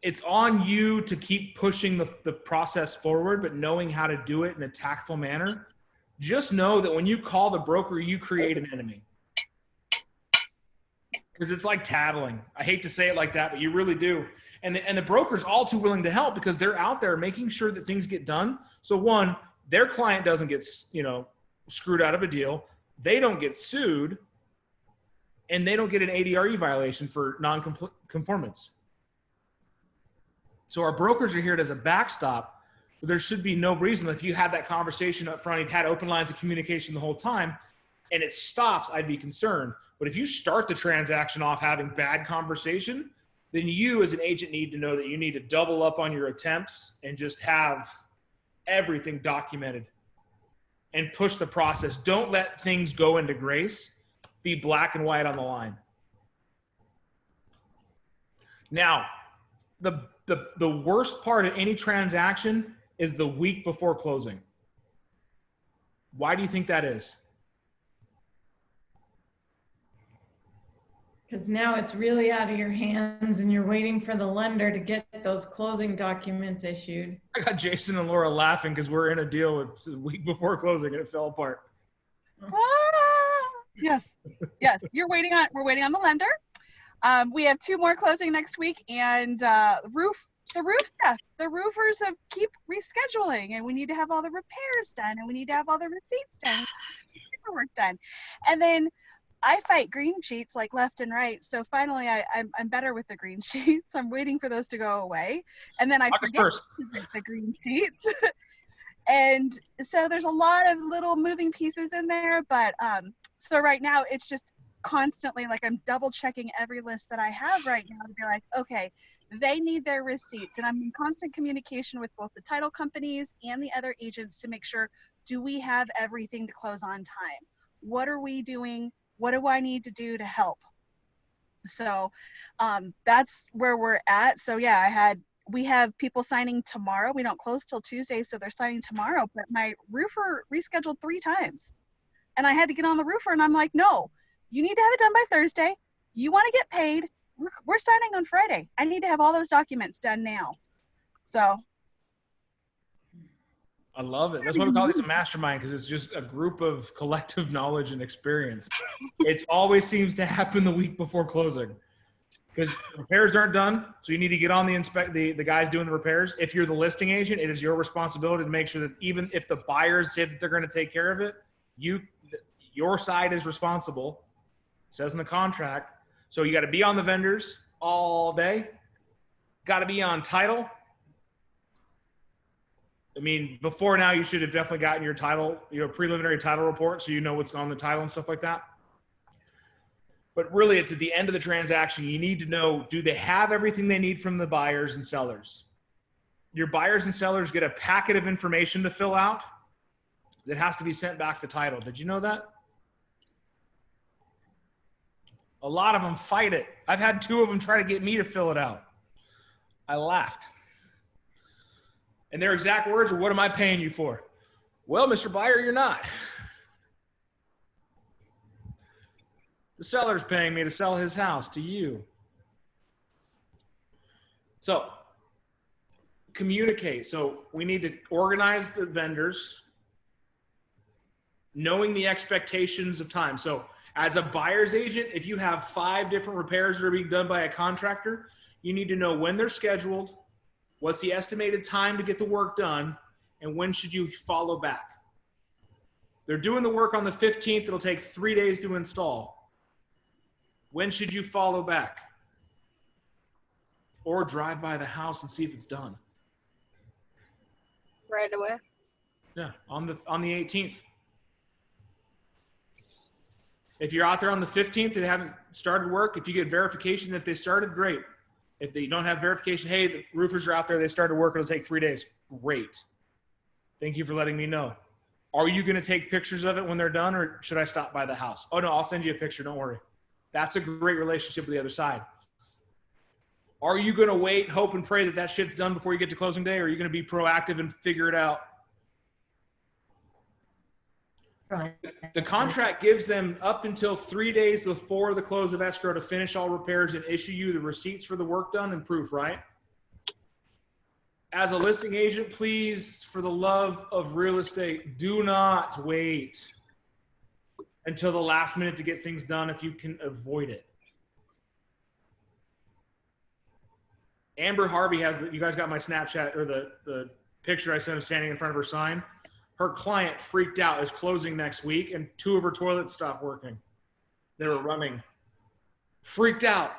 It's on you to keep pushing the process forward, but knowing how to do it in a tactful manner. Just know that when you call the broker, you create an enemy. Because it's like tattling. I hate to say it like that, but you really do. And the broker's all too willing to help because they're out there making sure that things get done. So one, their client doesn't get, screwed out of a deal. They don't get sued. And they don't get an ADRE violation for non-conformance. So our brokers are here as a backstop, but there should be no reason. If you had that conversation up front, you've had open lines of communication the whole time, and it stops, I'd be concerned. But if you start the transaction off having bad conversation, then you as an agent need to know that you need to double up on your attempts and just have everything documented and push the process. Don't let things go into grace. Be black and white on the line. Now, the worst part of any transaction is the week before closing. Why do you think that is? Because now it's really out of your hands and you're waiting for the lender to get those closing documents issued. I got Jason and Laura laughing because we're in a deal with a week before closing and it fell apart. Yes, yes. We're waiting on the lender. We have 2 more closing next week, and the roof stuff. The roofers keep rescheduling, and we need to have all the repairs done, and we need to have all the receipts done, paperwork done, and then I fight green sheets like left and right. So finally, I'm better with the green sheets. I'm waiting for those to go away, and then I forget the green sheets. And so there's a lot of little moving pieces in there, but so right now it's just constantly like I'm double checking every list that I have right now to be like, okay, they need their receipts, and I'm in constant communication with both the title companies and the other agents to make sure, do we have everything to close on time? What are we doing? What do I need to do to help? So that's where we're at. So yeah, we have people signing tomorrow. We don't close till Tuesday, so they're signing tomorrow, but my roofer rescheduled 3 times. And I had to get on the roofer, and I'm like, no, you need to have it done by Thursday. You want to get paid. We're signing on Friday. I need to have all those documents done now. So. I love it. That's why we call these a mastermind, because it's just a group of collective knowledge and experience. It always seems to happen the week before closing because repairs aren't done. So you need to get on the guys doing the repairs. If you're the listing agent, it is your responsibility to make sure that even if the buyers say that they're going to take care of it, your side is responsible. It says in the contract. So you got to be on the vendors all day. Got to be on title. I mean, before now, you should have definitely gotten your title, preliminary title report, so you know what's on the title and stuff like that. But really, it's at the end of the transaction. You need to know, do they have everything they need from the buyers and sellers? Your buyers and sellers get a packet of information to fill out that has to be sent back to title. Did you know that? A lot of them fight it. I've had 2 of them try to get me to fill it out. I laughed. And their exact words are, what am I paying you for? Well, Mr. Buyer, you're not. The seller's paying me to sell his house to you. So communicate. So we need to organize the vendors, knowing the expectations of time. So as a buyer's agent, if you have 5 different repairs that are being done by a contractor, you need to know when they're scheduled, what's the estimated time to get the work done, and when should you follow back. They're doing the work on the 15th. It'll take 3 days to install. When should you follow back? Or drive by the house and see if it's done. Right away. Yeah, on the 18th. If you're out there on the 15th and they haven't started work, if you get verification that they started, great. If they don't have verification, hey, the roofers are out there, they started work, it'll take 3 days. Great. Thank you for letting me know. Are you going to take pictures of it when they're done, or should I stop by the house? Oh, no, I'll send you a picture. Don't worry. That's a great relationship with the other side. Are you going to wait, hope, and pray that that shit's done before you get to closing day, or are you going to be proactive and figure it out? Right. The contract gives them up until 3 days before the close of escrow to finish all repairs and issue you the receipts for the work done and proof, right? As a listing agent, please, for the love of real estate, do not wait until the last minute to get things done if you can avoid it. Amber Harvey has, you guys got my Snapchat or the picture I sent of standing in front of her sign. Her client freaked out, is closing next week, and 2 of her toilets stopped working. They were running. Freaked out.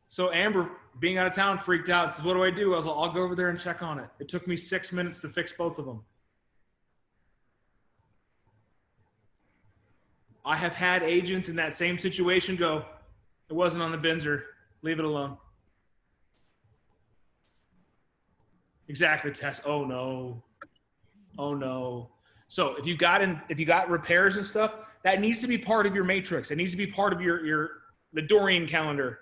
So Amber being out of town, freaked out. Says, what do I do? I was like, I'll go over there and check on it. It took me 6 minutes to fix both of them. I have had agents in that same situation go, it wasn't on the Binzer, leave it alone. Exactly, Tess. Oh no. Oh no. So if you got repairs and stuff, that needs to be part of your matrix. It needs to be part of the Dorian calendar.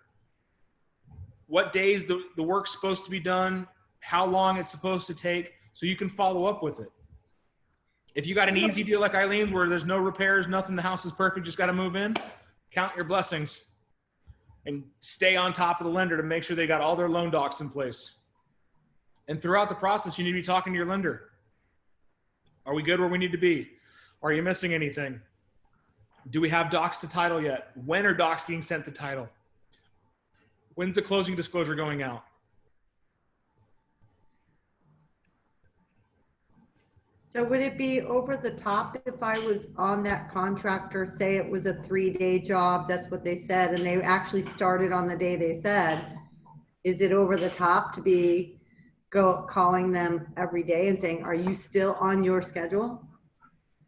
What days the work's supposed to be done, how long it's supposed to take, so you can follow up with it. If you got an easy deal like Eileen's where there's no repairs, nothing, the house is perfect, just got to move in, count your blessings and stay on top of the lender to make sure they got all their loan docs in place. And throughout the process, you need to be talking to your lender. Are we good where we need to be? Are you missing anything? Do we have docs to title yet? When are docs being sent to title? When's the closing disclosure going out? So would it be over the top if I was on that contractor, say it was a 3-day job, that's what they said, and they actually started on the day they said, is it over the top to be calling them every day and saying, are you still on your schedule?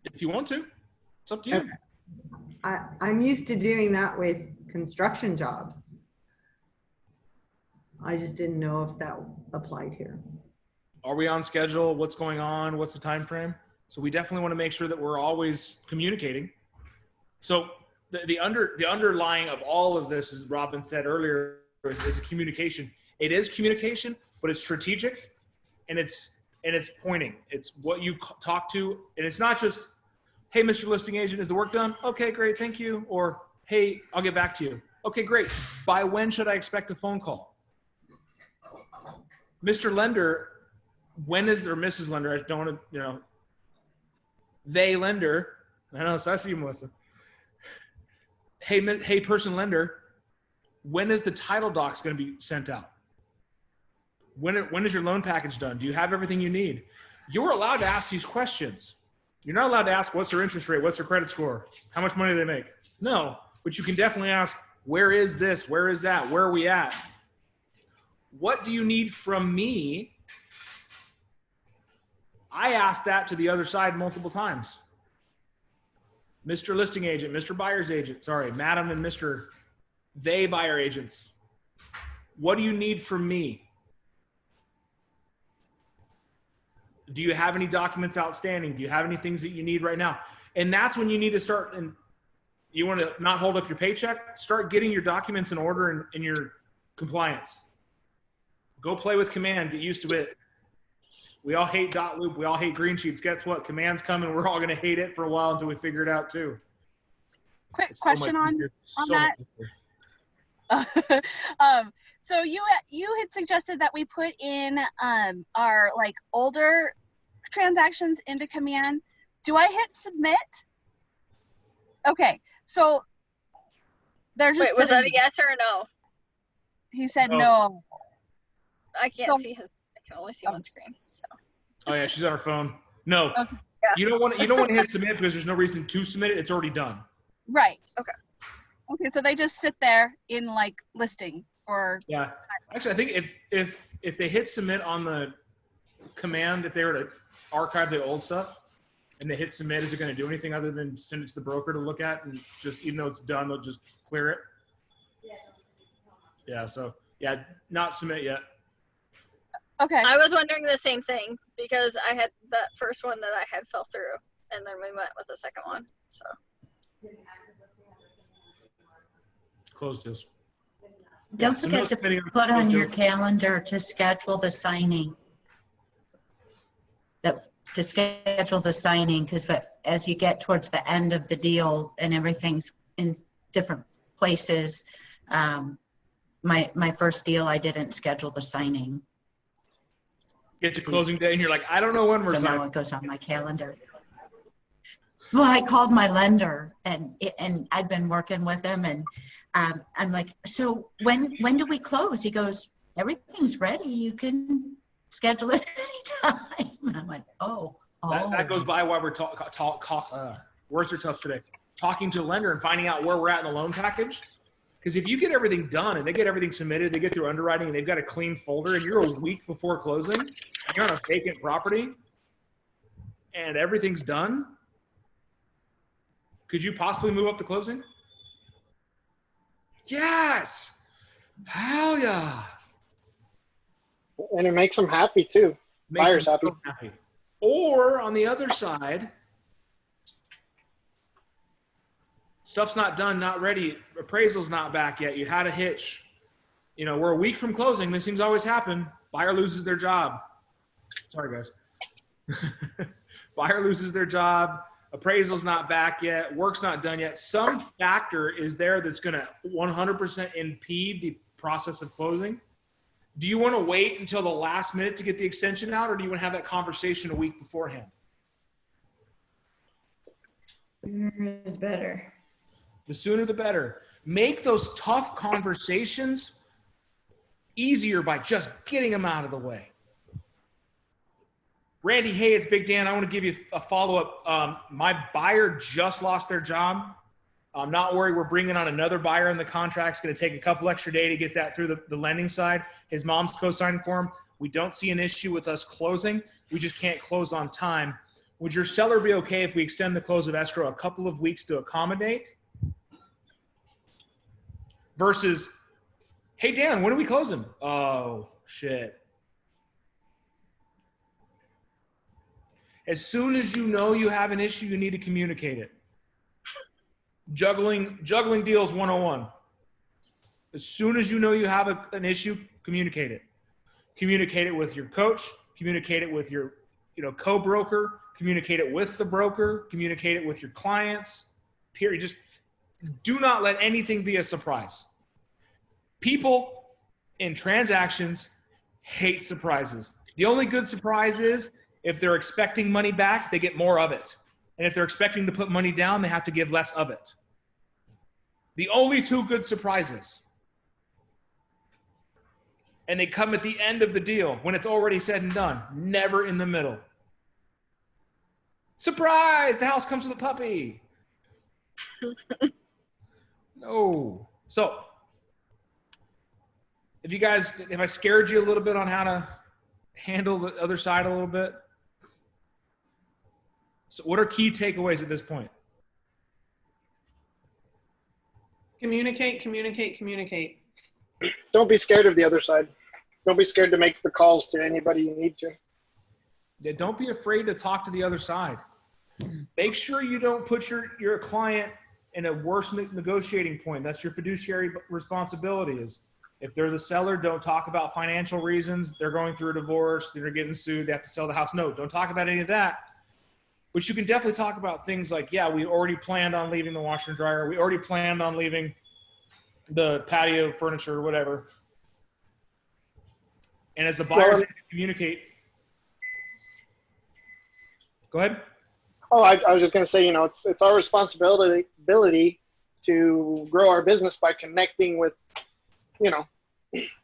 If you want to, it's up to you. Okay. I'm used to doing that with construction jobs. I just didn't know if that applied here. Are we on schedule? What's going on? What's the time frame? So we definitely want to make sure that we're always communicating. So the underlying of all of this, as Robin said earlier, is a communication. It is communication, but it's strategic, and it's pointing. It's what you talk to, and it's not just, hey, Mr. Listing Agent, is the work done? Okay, great, thank you. Or, hey, I'll get back to you. Okay, great. By when should I expect a phone call? Mr. Lender, when is, or Mrs. Lender, I don't want to, they lender, I know, so I see you, Melissa. Hey, person lender, when is the title docs going to be sent out? When is your loan package done? Do you have everything you need? You're allowed to ask these questions. You're not allowed to ask, what's their interest rate? What's their credit score? How much money do they make? No, but you can definitely ask, where is this? Where is that? Where are we at? What do you need from me? I asked that to the other side multiple times. Mr. Listing Agent, Mr. Buyer's Agent, sorry, Madam and Mr. They buyer agents. What do you need from me? Do you have any documents outstanding? Do you have any things that you need right now? And that's when you need to start, and you want to not hold up your paycheck, start getting your documents in order in your compliance. Go play with Command, get used to it. We all hate dot loop. We all hate green sheets. Guess what? Command's coming. We're all going to hate it for a while until we figure it out too. Quick question on that. So you had suggested that we put in our like older transactions into Command. Do I hit submit? Okay, so they're just. Wait, was that a yes or a no? He said no. I can't see his. I can only see one screen. So. Oh yeah, she's on her phone. No, okay. Yeah. You don't want to hit submit because there's no reason to submit it. It's already done. Right. Okay. Okay, so they just sit there in like listing or. Yeah, actually, I think if they hit submit on the Command, if they were to archive the old stuff, and they hit submit, is it going to do anything other than send it to the broker to look at and just, even though it's done, they'll just clear it? Yes. Yeah. So yeah, not submit yet. Okay. I was wondering the same thing because I had that first one that I had fell through, and then we went with the second one. So. Closed this. Don't forget to put on your calendar to schedule the signing. To schedule the signing, because as you get towards the end of the deal and everything's in different places, my first deal I didn't schedule the signing. Get to closing day and you're like, I don't know when we're signing. So now it goes on my calendar. Well, I called my lender and I'd been working with him, and I'm like, so when do we close? He goes, everything's ready. You can schedule it anytime. And I went, oh. That goes by while we're words are tough today. Talking to the lender and finding out where we're at in the loan package. Because if you get everything done and they get everything submitted, they get through underwriting and they've got a clean folder and you're a week before closing and you're on a vacant property and everything's done, could you possibly move up to closing? Yes. Hell yeah. And it makes them happy too. Makes Buyers them happy. so happy. Or on the other side, stuff's not done, not ready. Appraisal's not back yet. You had a hitch. You know, we're a week from closing. These things always happen. Buyer loses their job. Sorry, guys. Buyer loses their job. Appraisal's not back yet. Work's not done yet. Some factor is there that's going to 100% impede the process of closing. Do you want to wait until the last minute to get the extension out, or do you want to have that conversation a week beforehand? Sooner is better. The sooner the better. Make those tough conversations easier by just getting them out of the way. Randy, hey, it's Big Dan. I want to give you a follow-up. My buyer just lost their job. I'm not worried. We're bringing on another buyer in the contract. It's going to take a couple extra days to get that through the lending side. His mom's co-signing for him. We don't see an issue with us closing. We just can't close on time. Would your seller be okay if we extend the close of escrow a couple of weeks to accommodate? Versus, hey, Dan, when are we closing? Oh, shit. As soon as you know you have an issue, you need to communicate it. Juggling deals 101. As soon as you know you have an issue, communicate it. Communicate it with your coach. Communicate it with your co-broker. Communicate it with the broker. Communicate it with your clients. Period. Just do not let anything be a surprise. People in transactions hate surprises. The only good surprise is if they're expecting money back, they get more of it. And if they're expecting to put money down, they have to give less of it. The only two good surprises. And they come at the end of the deal when it's already said and done, never in the middle. Surprise! The house comes with a puppy. No. So, if I scared you a little bit on how to handle the other side a little bit. So what are key takeaways at this point? Communicate, communicate, communicate. Don't be scared of the other side. Don't be scared to make the calls to anybody you need to. Yeah, don't be afraid to talk to the other side. Make sure you don't put your client in a worse negotiating point. That's your fiduciary responsibility. Is if they're the seller, don't talk about financial reasons. They're going through a divorce. They're getting sued. They have to sell the house. No, don't talk about any of that. But you can definitely talk about things like, yeah, we already planned on leaving the washer and dryer. We already planned on leaving the patio furniture or whatever. And as the buyers communicate, go ahead. Oh, I was just going to say, it's our responsibility to grow our business by connecting with,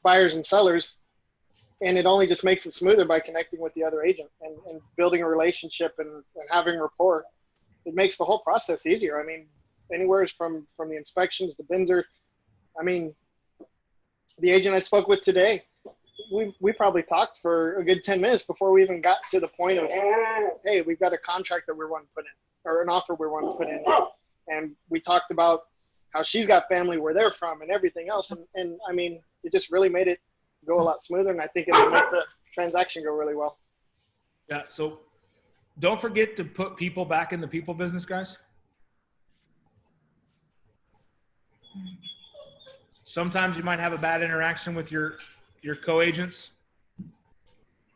buyers and sellers. And it only just makes it smoother by connecting with the other agent and building a relationship and having rapport. It makes the whole process easier. I mean, anywhere from the inspections, the bins the agent I spoke with today, we probably talked for a good 10 minutes before we even got to the point of, hey, we've got a contract that we want to put in, or an offer we want to put in. And we talked about how she's got family where they're from and everything else. And I mean, it just really made it go a lot smoother. And I think it'll make the transaction go really well. Yeah. So don't forget to put people back in the people business, guys. Sometimes you might have a bad interaction with your co-agents.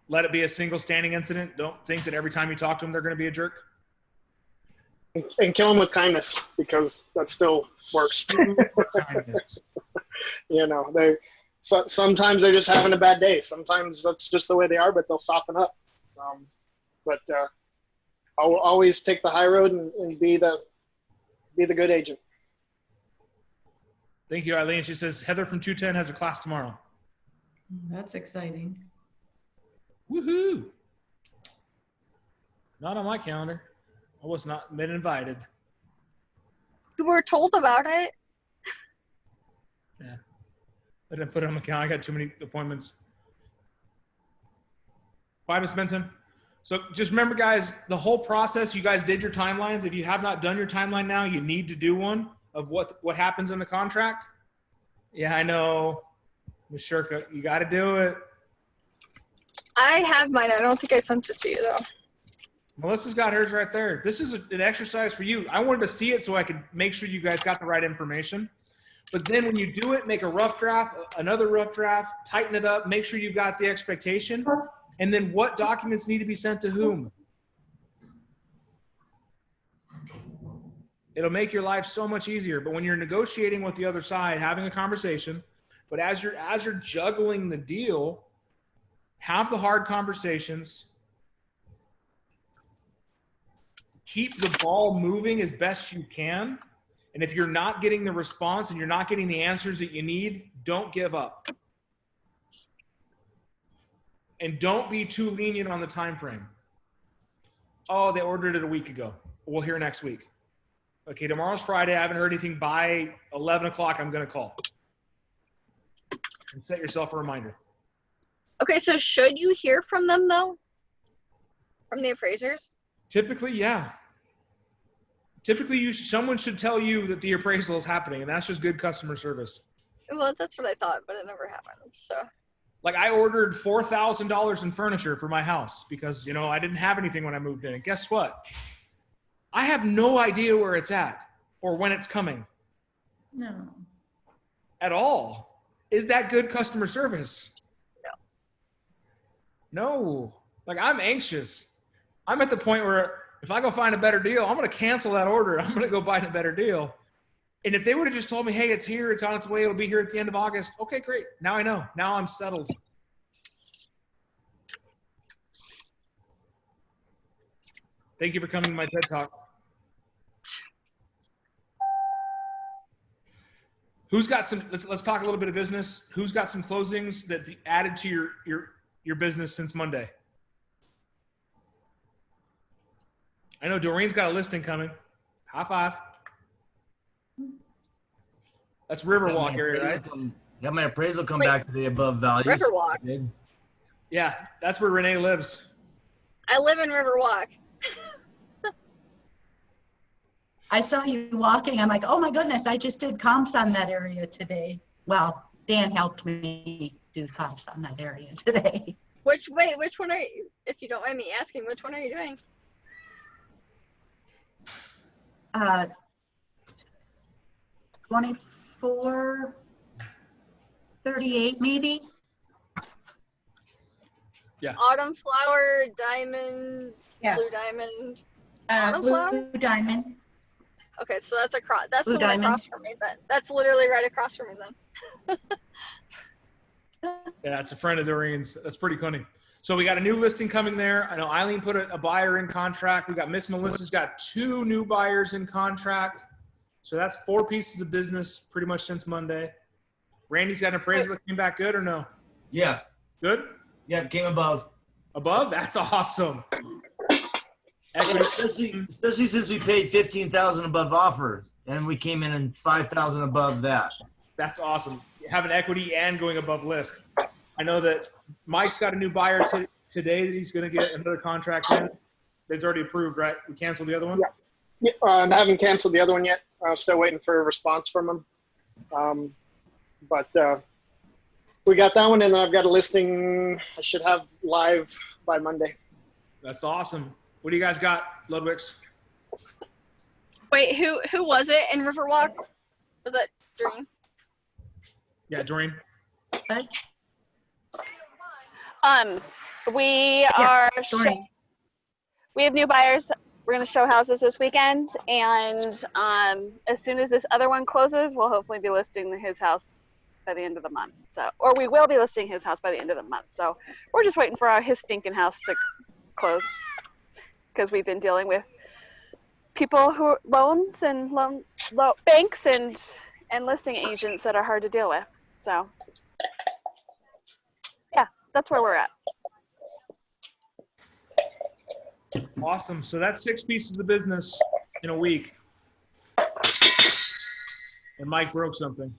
Let it be a single standing incident. Don't think that every time you talk to them, they're going to be a jerk. And kill them with kindness, because that still works. Kindness. Sometimes they're just having a bad day. Sometimes that's just the way they are, but they'll soften up. But I'll always take the high road and be the good agent. Thank you, Eileen. She says, Heather from 210 has a class tomorrow. That's exciting. Woohoo! Not on my calendar. I was not been invited. You were told about it. Yeah. I didn't put it on my calendar. I got too many appointments. Bye, Miss Benson. So just remember, guys, the whole process, you guys did your timelines. If you have not done your timeline now, you need to do one of what happens in the contract. Yeah, I know. Ms. Shirka, you got to do it. I have mine. I don't think I sent it to you though. Melissa's got hers right there. This is an exercise for you. I wanted to see it so I could make sure you guys got the right information. But then when you do it, make a rough draft, another rough draft, tighten it up, make sure you got the expectation. And then what documents need to be sent to whom? It'll make your life so much easier. But when you're negotiating with the other side, having a conversation, but as you're juggling the deal, have the hard conversations. Keep the ball moving as best you can. And if you're not getting the response and you're not getting the answers that you need, don't give up. And don't be too lenient on the time frame. Oh, they ordered it a week ago. We'll hear next week. Okay, tomorrow's Friday. I haven't heard anything. By 11 o'clock, I'm going to call. And set yourself a reminder. Okay, so should you hear from them though? From the appraisers? Typically, yeah. Typically, someone should tell you that the appraisal is happening, and that's just good customer service. Well, that's what I thought, but it never happened. So. Like I ordered $4,000 in furniture for my house because, I didn't have anything when I moved in. And guess what? I have no idea where it's at or when it's coming. No. At all. Is that good customer service? No. Like I'm anxious. I'm at the point where if I go find a better deal, I'm going to cancel that order. I'm going to go buy a better deal. And if they would have just told me, hey, it's here, it's on its way, it'll be here at the end of August. Okay, great. Now I know. Now I'm settled. Thank you for coming to my TED Talk. Who's got some, let's talk a little bit of business. Who's got some closings that added to your business since Monday? I know Doreen's got a listing coming. High five. That's Riverwalk area, right? Got my appraisal come Wait. back to the above values. Riverwalk. Yeah, that's where Renee lives. I live in Riverwalk. I saw you walking. I'm like, oh my goodness, I just did comps on that area today. Well, Dan helped me do comps on that area today. Which one are you, if you don't mind me asking, which one are you doing? 2438 maybe. Yeah. Autumn flower, diamond, Yeah. blue diamond. Autumn Blue flower? diamond. Okay, so that's across. That's Blue the one diamond. across from me. Then that's literally right across from me. Then. Yeah, it's a friend of Doreen's. That's pretty funny. So we got a new listing coming there. I know Eileen put a buyer in contract. We got Miss Melissa's got 2 new buyers in contract. So that's 4 pieces of business pretty much since Monday. Randy's got an appraisal that came back good or no? Yeah. Good? Yeah, came above. Above? That's awesome. Especially since we paid $15,000 above offer and we came in $5,000 above that. That's awesome. Having equity and going above list. I know that Mike's got a new buyer today that he's going to get another contract in. It's already approved, right? We canceled the other one? Yeah, I haven't canceled the other one yet. I'm still waiting for a response from him. But we got that one, and I've got a listing I should have live by Monday. That's awesome. What do you guys got, Ludwig's? Wait, who was it in Riverwalk? Was that Doreen? Yeah, Doreen. What? We are. Doreen. We have new buyers. We're going to show houses this weekend, and as soon as this other one closes, we'll hopefully be listing his house by the end of the month. So, or we will be listing his house by the end of the month. So, we're just waiting for his stinking house to close because we've been dealing with people who loans and banks and listing agents that are hard to deal with. So, yeah, that's where we're at. Awesome. So that's 6 pieces of business in a week. And Mike broke something.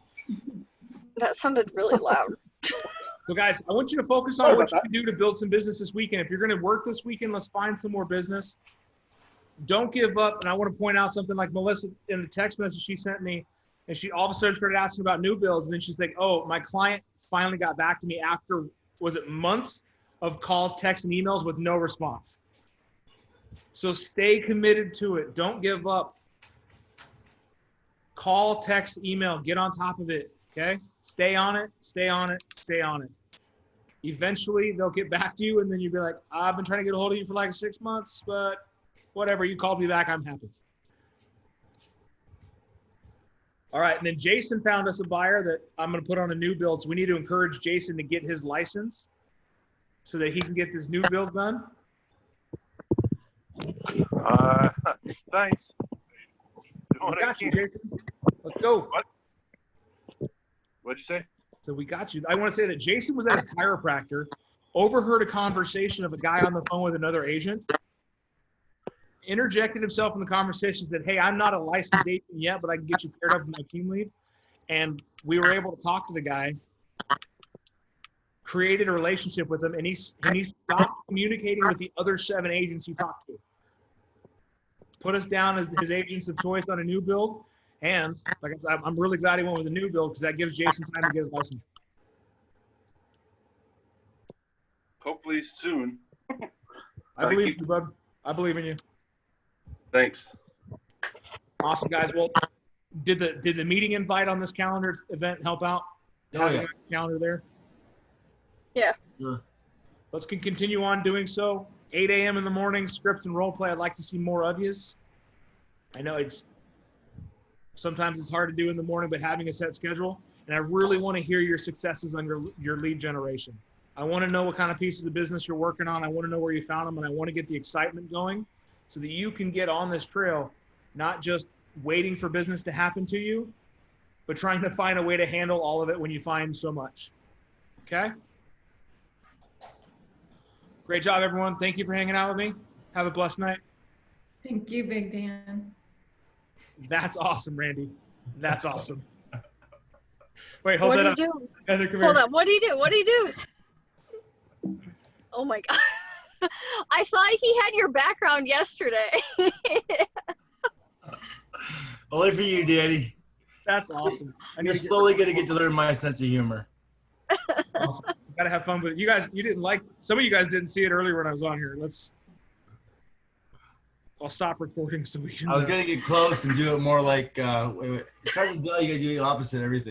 That sounded really loud. So guys, I want you to focus on what you can do to build some business this weekend. If you're going to work this weekend, let's find some more business. Don't give up. And I want to point out something like Melissa in the text message she sent me, and she all of a sudden started asking about new builds. And then she's like, oh, my client finally got back to me after, was it months of calls, texts, and emails with no response. So stay committed to it. Don't give up. Call, text, email, get on top of it, okay? Stay on it, stay on it, stay on it. Eventually, they'll get back to you, and then you'll be like, I've been trying to get a hold of you for like 6 months, but whatever, you called me back, I'm happy. All right, and then Jason found us a buyer that I'm going to put on a new build, so we need to encourage Jason to get his license so that he can get this new build done. Thanks. We got you, Jason. Let's go. What'd you say? So we got you. I want to say that Jason was at a chiropractor, overheard a conversation of a guy on the phone with another agent, interjected himself in the conversation, said, hey, I'm not a licensed agent yet, but I can get you paired up with my team lead. And we were able to talk to the guy, created a relationship with him, and he stopped communicating with the other 7 agents he talked to. Put us down as his agents of choice on a new build. And like I said, I'm really glad he went with a new build because that gives Jason time to get his license. Hopefully soon. I believe in you, bud. I believe in you. Thanks. Awesome, guys. Well, did the meeting invite on this calendar event help out? Oh, yeah. Calendar there. Yeah. Sure. Let's continue on doing so. 8 a.m. in the morning, scripts and role play. I'd like to see more of yous. I know sometimes it's hard to do in the morning, but having a set schedule. And I really want to hear your successes on your lead generation. I want to know what kind of pieces of business you're working on. I want to know where you found them, and I want to get the excitement going so that you can get on this trail, not just waiting for business to happen to you, but trying to find a way to handle all of it when you find so much. Okay? Great job, everyone. Thank you for hanging out with me. Have a blessed night. Thank you, Big Dan. That's awesome, Randy. That's awesome. Wait, hold What that do up. you do? Heather, come Hold here. on. What do you do? What do you do? Oh my God. I saw he had your background yesterday. Only for you, Daddy. That's awesome. You're slowly going to get to learn my sense of humor. Awesome. Gotta have fun with it. You guys, some of you guys didn't see it earlier when I was on here. I'll stop recording so we can. I was going to get close and do it more like, wait. It's hard to tell, you got to do the opposite of everything.